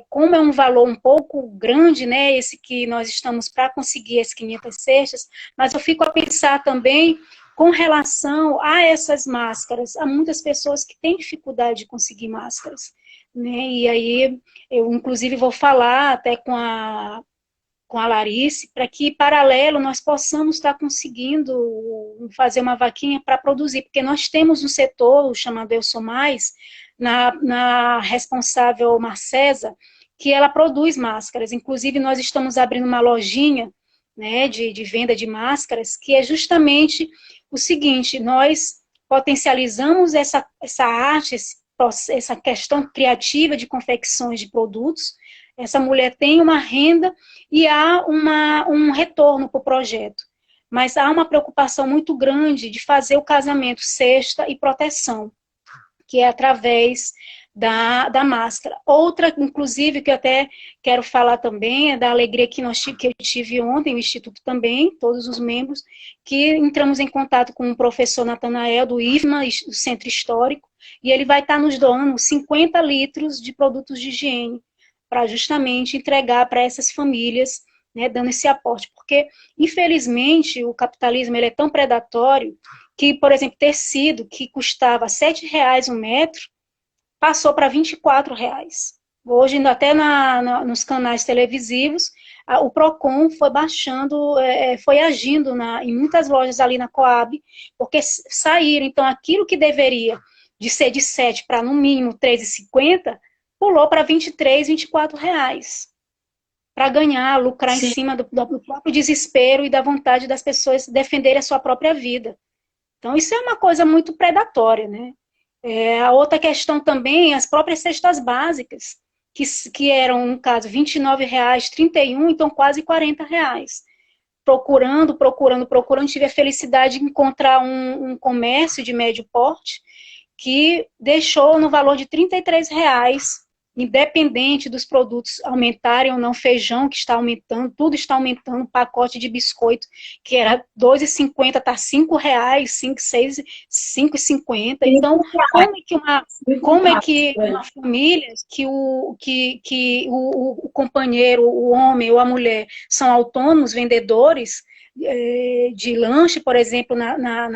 como é um valor um pouco grande, né, esse que nós estamos para conseguir as 500 cestas, mas eu fico a pensar também com relação a essas máscaras. Há muitas pessoas que têm dificuldade de conseguir máscaras, né, e aí eu, inclusive, vou falar até com a Larice, para que, paralelo, nós possamos estar conseguindo fazer uma vaquinha para produzir, porque nós temos um setor chamado Eu Sou Mais, na responsável Marcesa, que ela produz máscaras. Inclusive, nós estamos abrindo uma lojinha, né, de venda de máscaras, que é justamente o seguinte: nós potencializamos essa arte, essa questão criativa de confecções de produtos, essa mulher tem uma renda e há um retorno para o projeto. Mas há uma preocupação muito grande de fazer o casamento cesta e proteção, que é através da máscara. Outra, inclusive, que eu até quero falar também, é da alegria que eu tive ontem, o Instituto também, todos os membros, que entramos em contato com o professor Natanael, do IFMA, do Centro Histórico, e ele vai estar nos doando 50 litros de produtos de higiene, para justamente entregar para essas famílias, né, dando esse aporte. Porque, infelizmente, o capitalismo ele é tão predatório que, por exemplo, tecido que custava R$7 um metro, passou para R$24. Hoje, até nos canais televisivos, o PROCON foi baixando, foi agindo em muitas lojas ali na Coab, porque saíram. Então, aquilo que deveria de ser de 7 para, no mínimo, R$3,50, pulou para R$23, R$24. Para ganhar, lucrar Sim. Em cima do próprio desespero e da vontade das pessoas defenderem a sua própria vida. Então, isso é uma coisa muito predatória, né? A outra questão também, as próprias cestas básicas, que eram, no caso, R$29, 31, então quase R$40. Procurando, tive a felicidade de encontrar um comércio de médio porte que deixou no valor de R$33 independente dos produtos aumentarem ou não, feijão que está aumentando, tudo está aumentando, pacote de biscoito que era R$ 2,50, está R$ 5, 5, 6, 5,50. Então, como é que uma família, que o companheiro, o homem ou a mulher são autônomos, vendedores de lanche, por exemplo,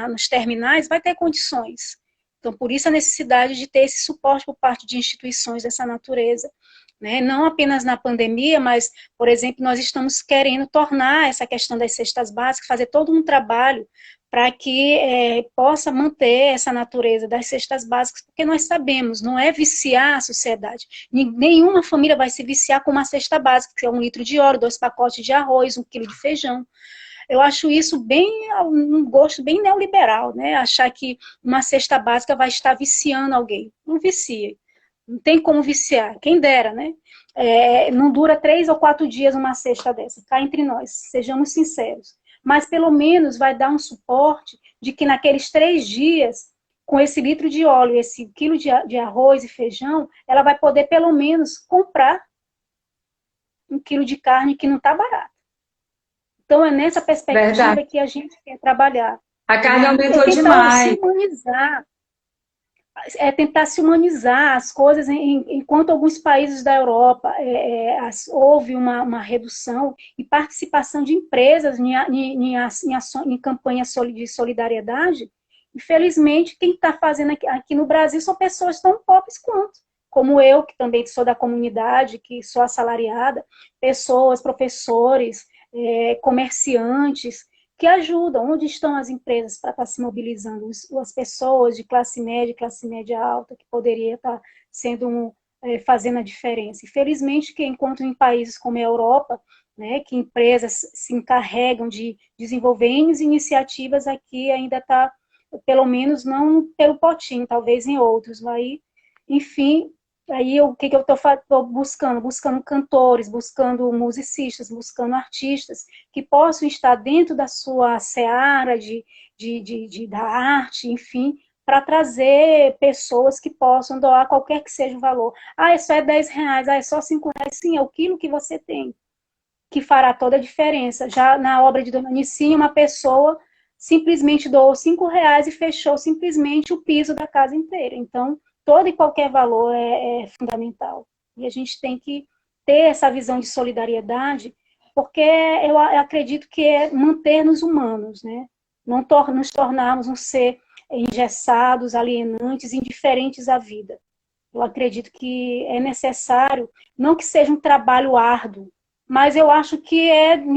nos terminais, vai ter condições. Então, por isso a necessidade de ter esse suporte por parte de instituições dessa natureza, né? Não apenas na pandemia, mas, por exemplo, nós estamos querendo tornar essa questão das cestas básicas, fazer todo um trabalho para que possa manter essa natureza das cestas básicas, porque nós sabemos, não é viciar a sociedade. Nenhuma família vai se viciar com uma cesta básica, que é 1 litro de óleo, 2 pacotes de arroz, 1 quilo de feijão. Eu acho isso um gosto bem neoliberal, né? Achar que uma cesta básica vai estar viciando alguém. Não vicia. Não tem como viciar. Quem dera, né? Não dura 3 ou 4 dias uma cesta dessa. Cá entre nós, sejamos sinceros. Mas pelo menos vai dar um suporte de que naqueles 3 dias, com esse litro de óleo, esse quilo de arroz e feijão, ela vai poder pelo menos comprar 1 quilo de carne que não está barato. Então, é nessa perspectiva que a gente quer trabalhar. A carne aumentou demais. Tentar se humanizar as coisas, enquanto alguns países da Europa houve uma redução e participação de empresas em campanhas de solidariedade, infelizmente, quem está fazendo aqui no Brasil são pessoas tão pobres quanto, como eu, que também sou da comunidade, que sou assalariada, pessoas, professores, comerciantes, que ajudam. Onde estão as empresas para estar se mobilizando? As pessoas de classe média alta, que poderia estar fazendo a diferença. Infelizmente, que enquanto em países como a Europa, né, que empresas se encarregam de desenvolver iniciativas, aqui ainda está, pelo menos não pelo potinho, talvez em outros. Aí, enfim, aí o que eu estou buscando? Buscando cantores, buscando musicistas, buscando artistas que possam estar dentro da sua seara da arte, enfim, para trazer pessoas que possam doar qualquer que seja o valor. É só R$ 10, é só R$ 5. Sim, é o quilo que você tem, que fará toda a diferença. Já na obra de Dona Nicinha, uma pessoa simplesmente doou R$ 5 e fechou simplesmente o piso da casa inteira. Então, todo e qualquer valor é fundamental. E a gente tem que ter essa visão de solidariedade, porque eu acredito que é manter-nos humanos, né? Não nos tornarmos um ser engessados, alienantes, indiferentes à vida. Eu acredito que é necessário, não que seja um trabalho árduo, mas eu acho que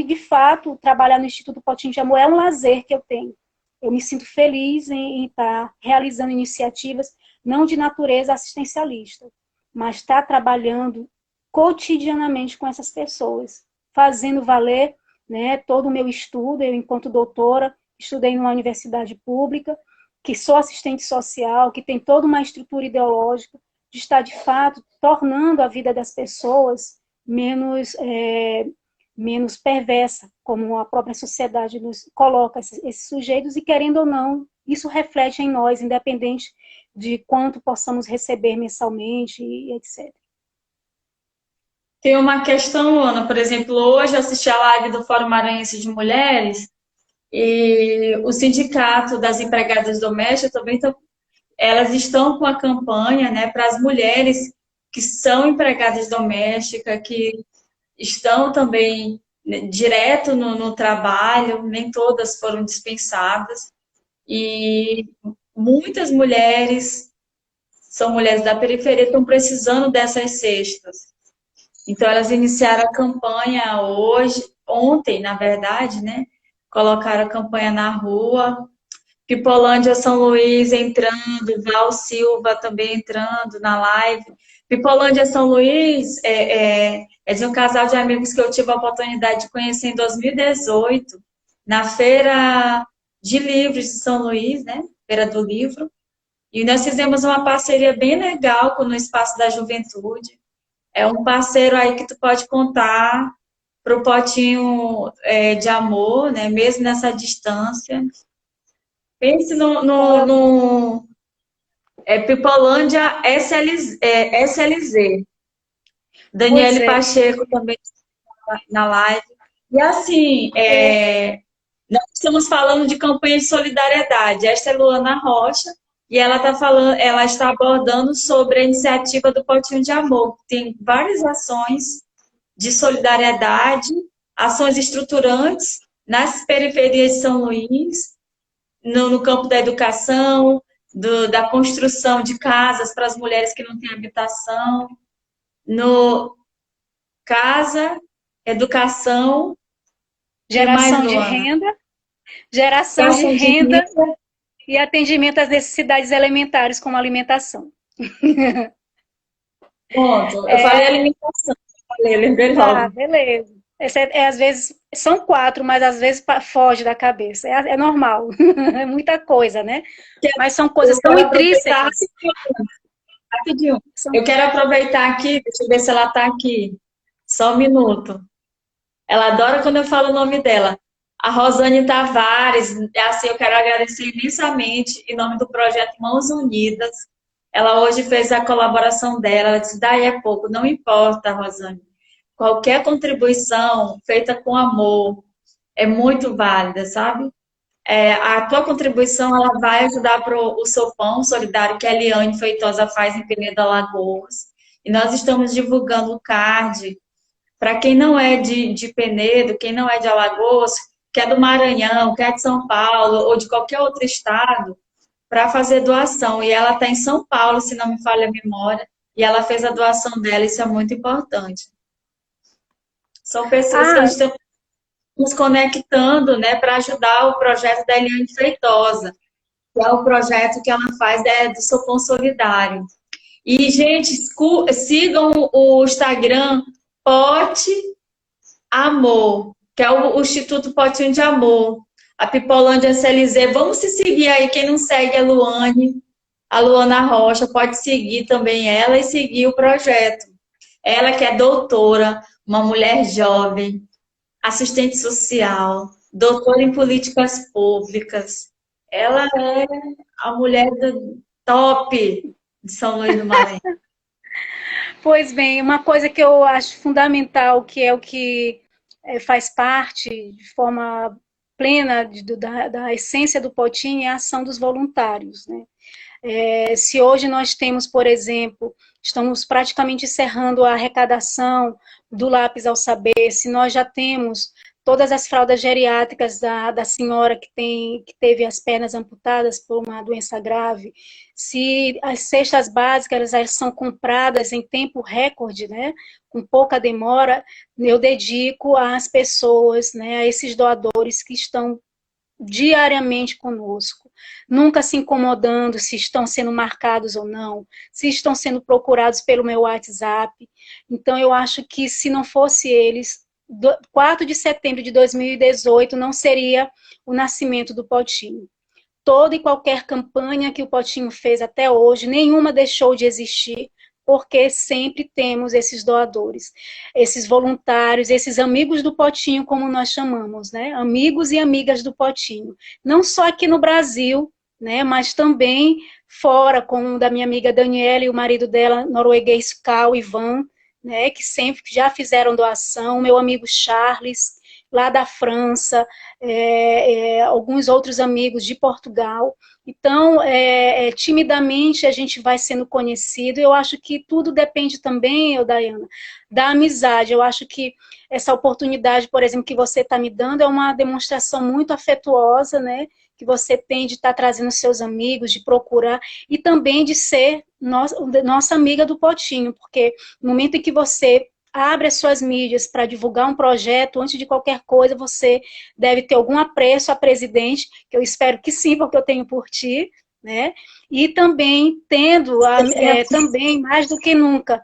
de fato, trabalhar no Instituto Potinho de Amor é um lazer que eu tenho. Eu me sinto feliz em estar realizando iniciativas não de natureza assistencialista, mas está trabalhando cotidianamente com essas pessoas, fazendo valer, né, todo o meu estudo. Eu, enquanto doutora, estudei numa universidade pública, que sou assistente social, que tem toda uma estrutura ideológica, de estar, de fato, tornando a vida das pessoas menos perversa, como a própria sociedade nos coloca esses sujeitos, e querendo ou não, isso reflete em nós, independente de quanto possamos receber mensalmente e etc. Tem uma questão, Ana, por exemplo, hoje eu assisti a live do Fórum Maranhense de Mulheres e o Sindicato das Empregadas Domésticas também elas estão com a campanha, né, para as mulheres que são empregadas domésticas, que estão também, né, direto no trabalho, nem todas foram dispensadas, e muitas mulheres, são mulheres da periferia, estão precisando dessas cestas. Então, elas iniciaram a campanha ontem, na verdade, né? Colocaram a campanha na rua, Pipolândia São Luís entrando, Val Silva também entrando na live. Pipolândia São Luís é de um casal de amigos que eu tive a oportunidade de conhecer em 2018, na Feira de Livros de São Luís, né? Feira do Livro. E nós fizemos uma parceria bem legal com o Espaço da Juventude. É um parceiro aí que tu pode contar para o Potinho de Amor, né? Mesmo nessa distância. Pense no Pipolândia SLZ. Pois Daniele é. Pacheco também na live. E assim, nós estamos falando de campanha de solidariedade. Esta é Luana Rocha e ela está falando, ela está abordando sobre a iniciativa do Potinho de Amor. Tem várias ações de solidariedade, ações estruturantes nas periferias de São Luís, no campo da educação, da construção de casas para as mulheres que não têm habitação, no casa, educação, que mais, Geração de Luana? renda, geração de Educação de renda renda. e atendimento às necessidades elementares, como alimentação. Pronto, eu falei É, alimentação, falei, lembrei tá, logo. beleza. Às vezes, são quatro, mas às vezes foge da cabeça. É normal. É muita coisa, né? Mas são coisas Eu tão quero aproveitar intrínsecas. rapidinho. São... Eu quero aproveitar aqui, deixa eu ver se ela está aqui. Só um minuto. Ela adora quando eu falo o nome dela. A Rosane Tavares, assim, eu quero agradecer imensamente em nome do projeto Mãos Unidas. Ela hoje fez a colaboração dela. Ela disse: daí é pouco, não importa, Rosane. Qualquer contribuição feita com amor é muito válida, sabe? A tua contribuição ela vai ajudar para o Sopão Solidário que a Eliane Feitosa faz em Penedo Alagoas. E nós estamos divulgando o card para quem não é de Penedo, quem não é de Alagoas, que é do Maranhão, que é de São Paulo ou de qualquer outro estado, para fazer doação. E ela está em São Paulo, se não me falha a memória, e ela fez a doação dela, isso é muito importante. São pessoas que a Ah, gente está nos conectando, né, para ajudar o projeto da Eliane Feitosa, que é o projeto que ela faz do Sopão Solidário. E, gente, sigam o Instagram Pote Amor, que é o Instituto Potinho de Amor. A Pipolândia CLZ. Vamos se seguir aí. Quem não segue a Luana Rocha, pode seguir também ela e seguir o projeto. Ela que é doutora, uma mulher jovem, assistente social, doutora em políticas públicas. Ela é a mulher do top de São Luís do Maranhão. pois bem, uma coisa que eu acho fundamental, que é o que faz parte de forma plena da essência do Potinho, é a ação dos voluntários, né? Se hoje nós temos, por exemplo, estamos praticamente encerrando a arrecadação do Lápis ao Saber, se nós já temos todas as fraldas geriátricas da senhora que teve as pernas amputadas por uma doença grave, se as cestas básicas elas são compradas em tempo recorde, né, com pouca demora, eu dedico às pessoas, né, a esses doadores que estão diariamente conosco, nunca se incomodando se estão sendo marcados ou não, se estão sendo procurados pelo meu WhatsApp. Então, eu acho que se não fosse eles, 4 de setembro de 2018 não seria o nascimento do Potinho. Toda e qualquer campanha que o Potinho fez até hoje, nenhuma deixou de existir, porque sempre temos esses doadores, esses voluntários, esses amigos do Potinho, como nós chamamos, né? Amigos e amigas do Potinho. Não só aqui no Brasil, né? Mas também fora, como da minha amiga Daniela e o marido dela, norueguês Carl Ivan, né? Que sempre já fizeram doação, meu amigo Charles, lá da França, alguns outros amigos de Portugal. Então, timidamente a gente vai sendo conhecido. Eu acho que tudo depende também, Dayana, da amizade. Eu acho que essa oportunidade, por exemplo, que você está me dando é uma demonstração muito afetuosa, né? Que você tem de estar trazendo seus amigos, de procurar, e também de ser nossa amiga do Potinho, porque no momento em que você abre as suas mídias para divulgar um projeto, antes de qualquer coisa, você deve ter algum apreço à presidente, que eu espero que sim, porque eu tenho por ti, né? E também tendo, também, mais do que nunca,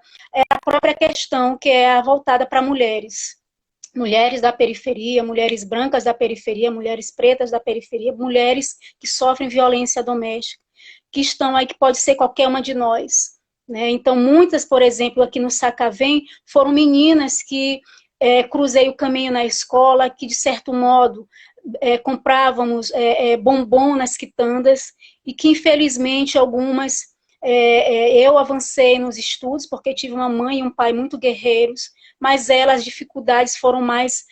a própria questão que é a voltada para mulheres. Mulheres da periferia, mulheres brancas da periferia, mulheres pretas da periferia, mulheres que sofrem violência doméstica, que estão aí, que pode ser qualquer uma de nós. Né? Então, muitas, por exemplo, aqui no Sacavém, foram meninas que cruzei o caminho na escola, que, de certo modo, comprávamos bombom nas quitandas, e que, infelizmente, algumas Eu avancei nos estudos porque tive uma mãe e um pai muito guerreiros, mas as dificuldades foram mais,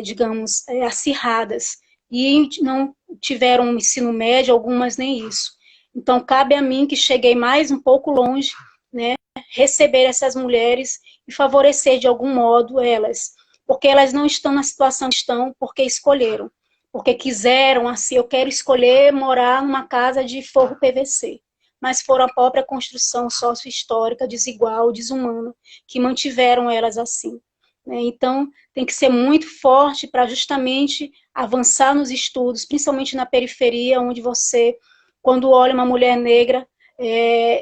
digamos, acirradas, e não tiveram um ensino médio, algumas nem isso. Então, cabe a mim, que cheguei mais um pouco longe, né, receber essas mulheres e favorecer de algum modo elas, porque elas não estão na situação que estão porque escolheram, porque quiseram, assim, eu quero escolher morar numa casa de forro PVC, mas foram a própria construção sócio-histórica, desigual, desumana, que mantiveram elas assim. Né? Então, tem que ser muito forte para justamente avançar nos estudos, principalmente na periferia, onde você, quando olha uma mulher negra,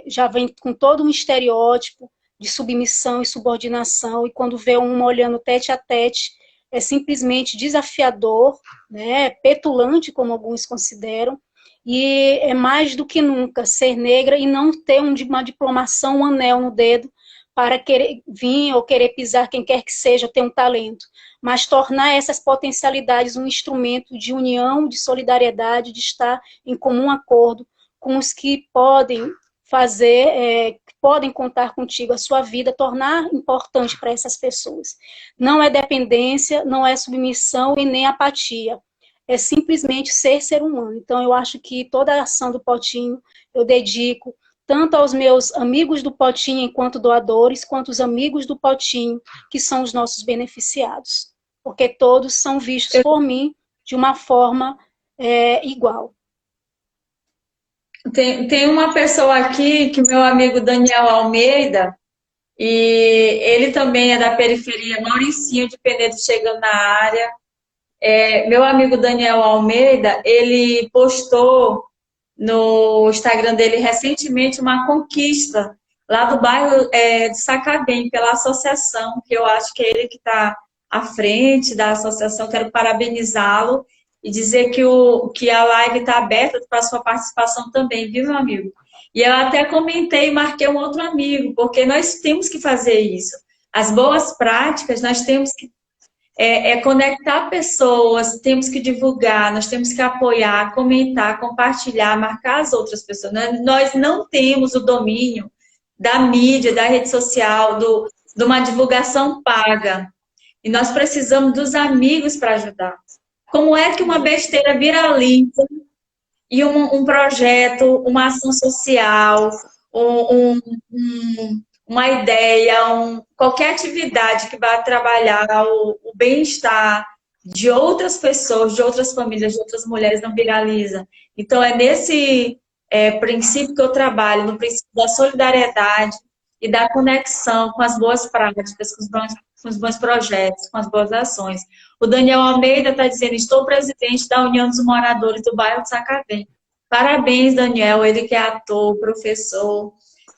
já vem com todo um estereótipo de submissão e subordinação, e quando vê uma olhando tete a tete, é simplesmente desafiador, né, petulante, como alguns consideram, e é mais do que nunca ser negra e não ter uma diplomação, um anel no dedo, para querer vir ou querer pisar quem quer que seja, ter um talento, mas tornar essas potencialidades um instrumento de união, de solidariedade, de estar em comum acordo com os que podem fazer, podem contar contigo a sua vida, tornar importante para essas pessoas. Não é dependência, não é submissão e nem apatia. É simplesmente ser humano. Então, eu acho que toda a ação do Potinho eu dedico tanto aos meus amigos do Potinho enquanto doadores, quanto os amigos do Potinho, que são os nossos beneficiados. Porque todos são vistos por mim de uma forma igual. Tem uma pessoa aqui, que meu amigo Daniel Almeida, e ele também é da periferia, Mauricinho de Penedo chegando na área. Meu amigo Daniel Almeida, ele postou no Instagram dele recentemente uma conquista lá do bairro de Sacavém, pela associação, que eu acho que é ele que está à frente da associação. Quero parabenizá-lo e dizer que a live está aberta para a sua participação também, viu, meu amigo? E eu até comentei e marquei um outro amigo, porque nós temos que fazer isso. As boas práticas, nós temos que conectar pessoas, temos que divulgar, nós temos que apoiar, comentar, compartilhar, marcar as outras pessoas. Nós não temos o domínio da mídia, da rede social, de uma divulgação paga. E nós precisamos dos amigos para ajudar. Como é que uma besteira viraliza e um projeto, uma ação social, uma ideia, qualquer atividade que vá trabalhar o bem-estar de outras pessoas, de outras famílias, de outras mulheres, não viraliza. Então, é nesse princípio que eu trabalho, no princípio da solidariedade e da conexão com as boas práticas, com os bons projetos, com as boas ações. O Daniel Almeida está dizendo: estou presidente da União dos Moradores do bairro de Sacavém. Parabéns, Daniel, ele que é ator, professor,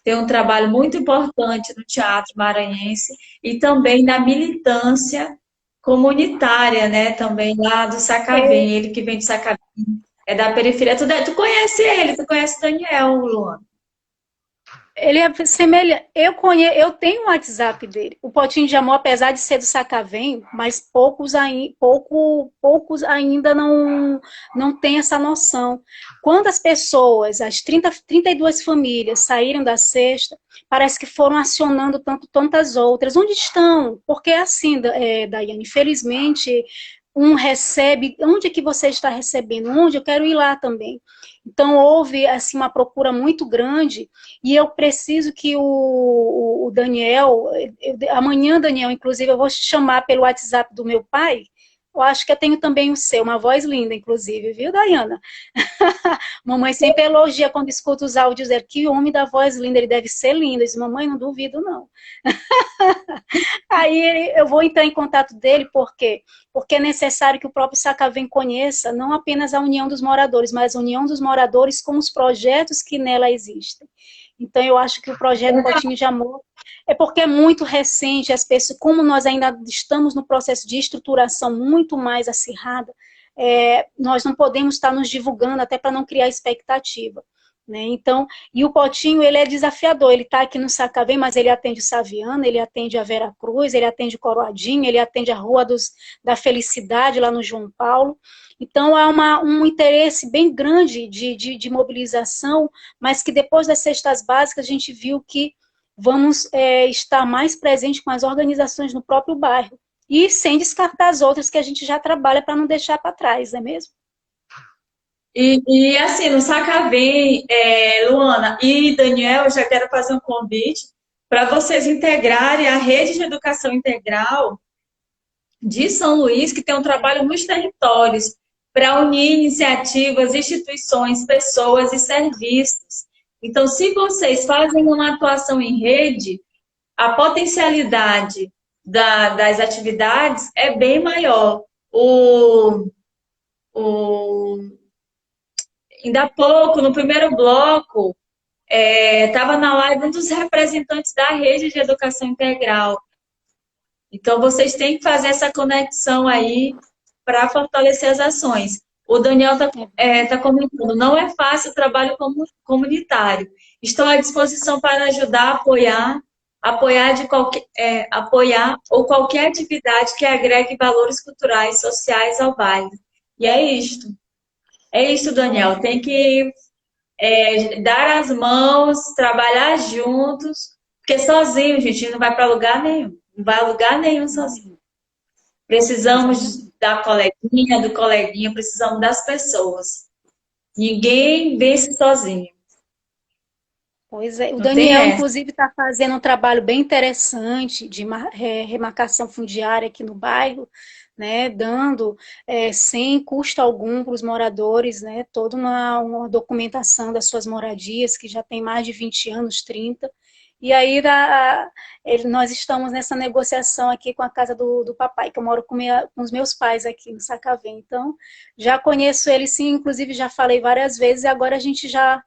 tem um trabalho muito importante no teatro maranhense e também na militância comunitária, né? Também lá do Sacavém, ele que vem de Sacavém, é da periferia. Tu conhece ele, tu conhece o Daniel, Luana? Ele é semelhante. Eu tenho o WhatsApp dele. O Potinho de Amor, apesar de ser do Sacavém, mas poucos ainda não têm essa noção. Quando as pessoas, as 32 famílias saíram da cesta, parece que foram acionando tantas outras. Onde estão? Porque é assim, Daiane, infelizmente, um recebe. Onde é que você está recebendo? Onde? Eu quero ir lá também. Então, houve assim, uma procura muito grande, e eu preciso que o Daniel, amanhã, Daniel, inclusive, eu vou te chamar pelo WhatsApp do meu pai. Eu acho que eu tenho também o seu, uma voz linda, inclusive, viu, Dayana? Mamãe sempre elogia quando escuta os áudios dele, que homem da voz linda, ele deve ser lindo. Eu disse: mamãe, não duvido, não. Aí eu vou entrar em contato dele, por quê? Porque é necessário que o próprio Sacavém conheça não apenas a união dos moradores, mas a união dos moradores com os projetos que nela existem. Então, eu acho que o projeto Potinho de Amor é porque é muito recente, as pessoas, como nós ainda estamos no processo de estruturação muito mais acirrada, nós não podemos estar nos divulgando até para não criar expectativa. né? Então, e o Potinho, ele é desafiador, ele está aqui no Sacavém, mas ele atende Saviana, ele atende a Vera Cruz, ele atende Coroadinho, ele atende a Rua da Felicidade, lá no João Paulo. Então, há um interesse bem grande de mobilização, mas que depois das cestas básicas a gente viu que vamos estar mais presente com as organizações no próprio bairro, e sem descartar as outras que a gente já trabalha para não deixar para trás, não é mesmo? E assim, no Sacavém, Luana e Daniel, eu já quero fazer um convite para vocês integrarem a rede de educação integral de São Luís, que tem um trabalho nos territórios, para unir iniciativas, instituições, pessoas e serviços. Então, se vocês fazem uma atuação em rede, a potencialidade das atividades é bem maior. O Ainda há pouco, no primeiro bloco, estava na live um dos representantes da rede de educação integral. Então, vocês têm que fazer essa conexão aí para fortalecer as ações. O Daniel está comentando, não é fácil o trabalho comunitário. Estou à disposição para ajudar, apoiar ou qualquer atividade que agregue valores culturais, sociais ao bairro. E é isto. É isso, Daniel. Tem que dar as mãos, trabalhar juntos, porque sozinho, gente, não vai para lugar nenhum. Não vai a lugar nenhum sozinho. Precisamos da coleguinha, do coleguinha, precisamos das pessoas. Ninguém vence sozinho. Pois é, o Não tem Daniel, essa. inclusive, está fazendo um trabalho bem interessante de remarcação fundiária aqui no bairro, né, dando sem custo algum para os moradores, né, toda uma documentação das suas moradias, que já tem mais de 20 anos, 30. E aí nós estamos nessa negociação aqui com a casa do papai, que eu moro com os meus pais aqui no Sacavém. Então, já conheço ele sim, inclusive já falei várias vezes, e agora a gente já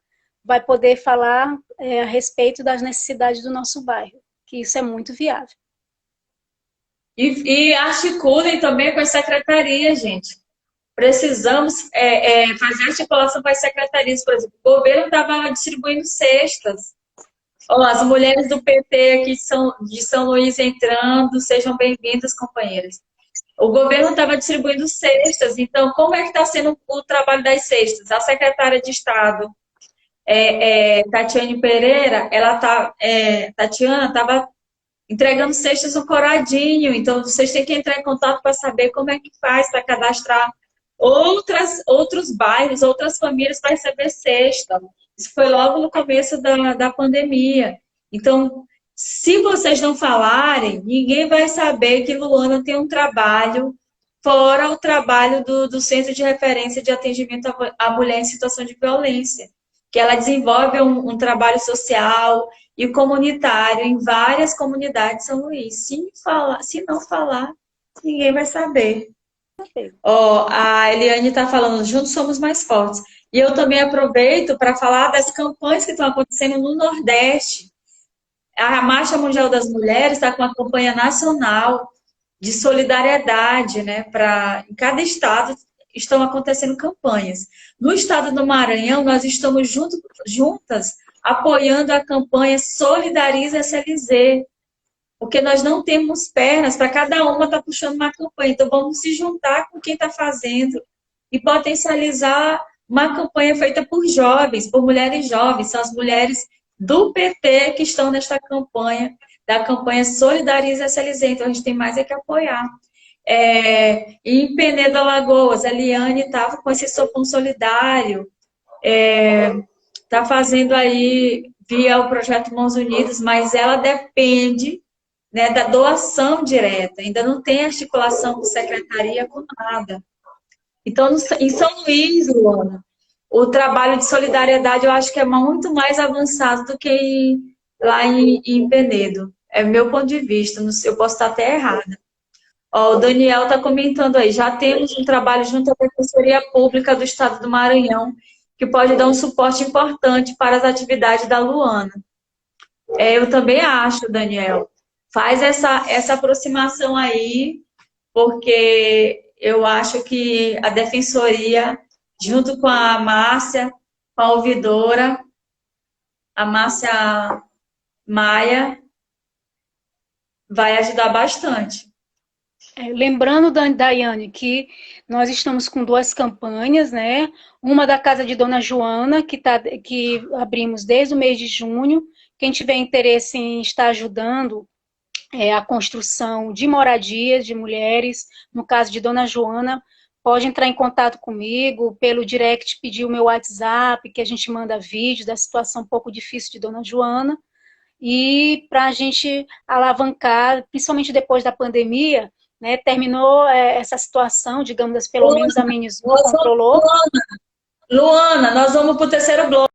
vai poder falar a respeito das necessidades do nosso bairro, que isso é muito viável. E articulem também com as secretarias, gente. Precisamos fazer articulação com as secretarias. Por exemplo, o governo estava distribuindo cestas. Ó, as mulheres do PT aqui de São Luís entrando, sejam bem-vindas, companheiras. O governo estava distribuindo cestas, então como é que está sendo o trabalho das cestas? A secretária de Estado, Tatiane Pereira, Tatiana estava entregando cestas no Coradinho, então vocês têm que entrar em contato para saber como é que faz para cadastrar outros bairros, outras famílias para receber cesta. Isso foi logo no começo da pandemia. Então, se vocês não falarem, ninguém vai saber que Luana tem um trabalho fora o trabalho do Centro de Referência de Atendimento à Mulher em Situação de Violência, que ela desenvolve um trabalho social e comunitário em várias comunidades de São Luís. Se não falar, ninguém vai saber. A Eliane está falando, juntos somos mais fortes. E eu também aproveito para falar das campanhas que estão acontecendo no Nordeste. A Marcha Mundial das Mulheres está com uma campanha nacional de solidariedade, né? Em cada estado estão acontecendo campanhas. No estado do Maranhão, nós estamos juntas apoiando a campanha Solidariza SLZ, porque nós não temos pernas para cada uma estar puxando uma campanha. Então, vamos se juntar com quem está fazendo e potencializar uma campanha feita por jovens, por mulheres jovens. São as mulheres do PT que estão nesta campanha, da campanha Solidariza SLZ. Então, a gente tem mais que apoiar. Em Penedo, Alagoas, a Liane estava com esse sopão solidário, está fazendo aí via o projeto Mãos Unidas, mas ela depende, né, da doação direta, ainda não tem articulação com secretaria, com nada. Então, em São Luís, Luana, o trabalho de solidariedade eu acho que é muito mais avançado do que lá em Penedo. É meu ponto de vista, não sei, eu posso estar até errada. Ó, o Daniel está comentando aí, já temos um trabalho junto à Defensoria Pública do Estado do Maranhão, que pode dar um suporte importante para as atividades da Luana. Eu também acho, Daniel. Faz essa aproximação aí, porque eu acho que a Defensoria, junto com a Márcia, com a ouvidora, a Márcia Maia vai ajudar bastante. Lembrando, Daiane, que nós estamos com duas campanhas, né? Uma da Casa de Dona Joana, que abrimos desde o mês de junho. Quem tiver interesse em estar ajudando a construção de moradias de mulheres, no caso de Dona Joana, pode entrar em contato comigo, pelo direct pedir o meu WhatsApp, que a gente manda vídeo da situação um pouco difícil de Dona Joana, e para a gente alavancar, principalmente depois da pandemia, né, terminou essa situação, digamos, pelo menos amenizou, Nós vamos, controlou. Luana, nós vamos para o terceiro bloco.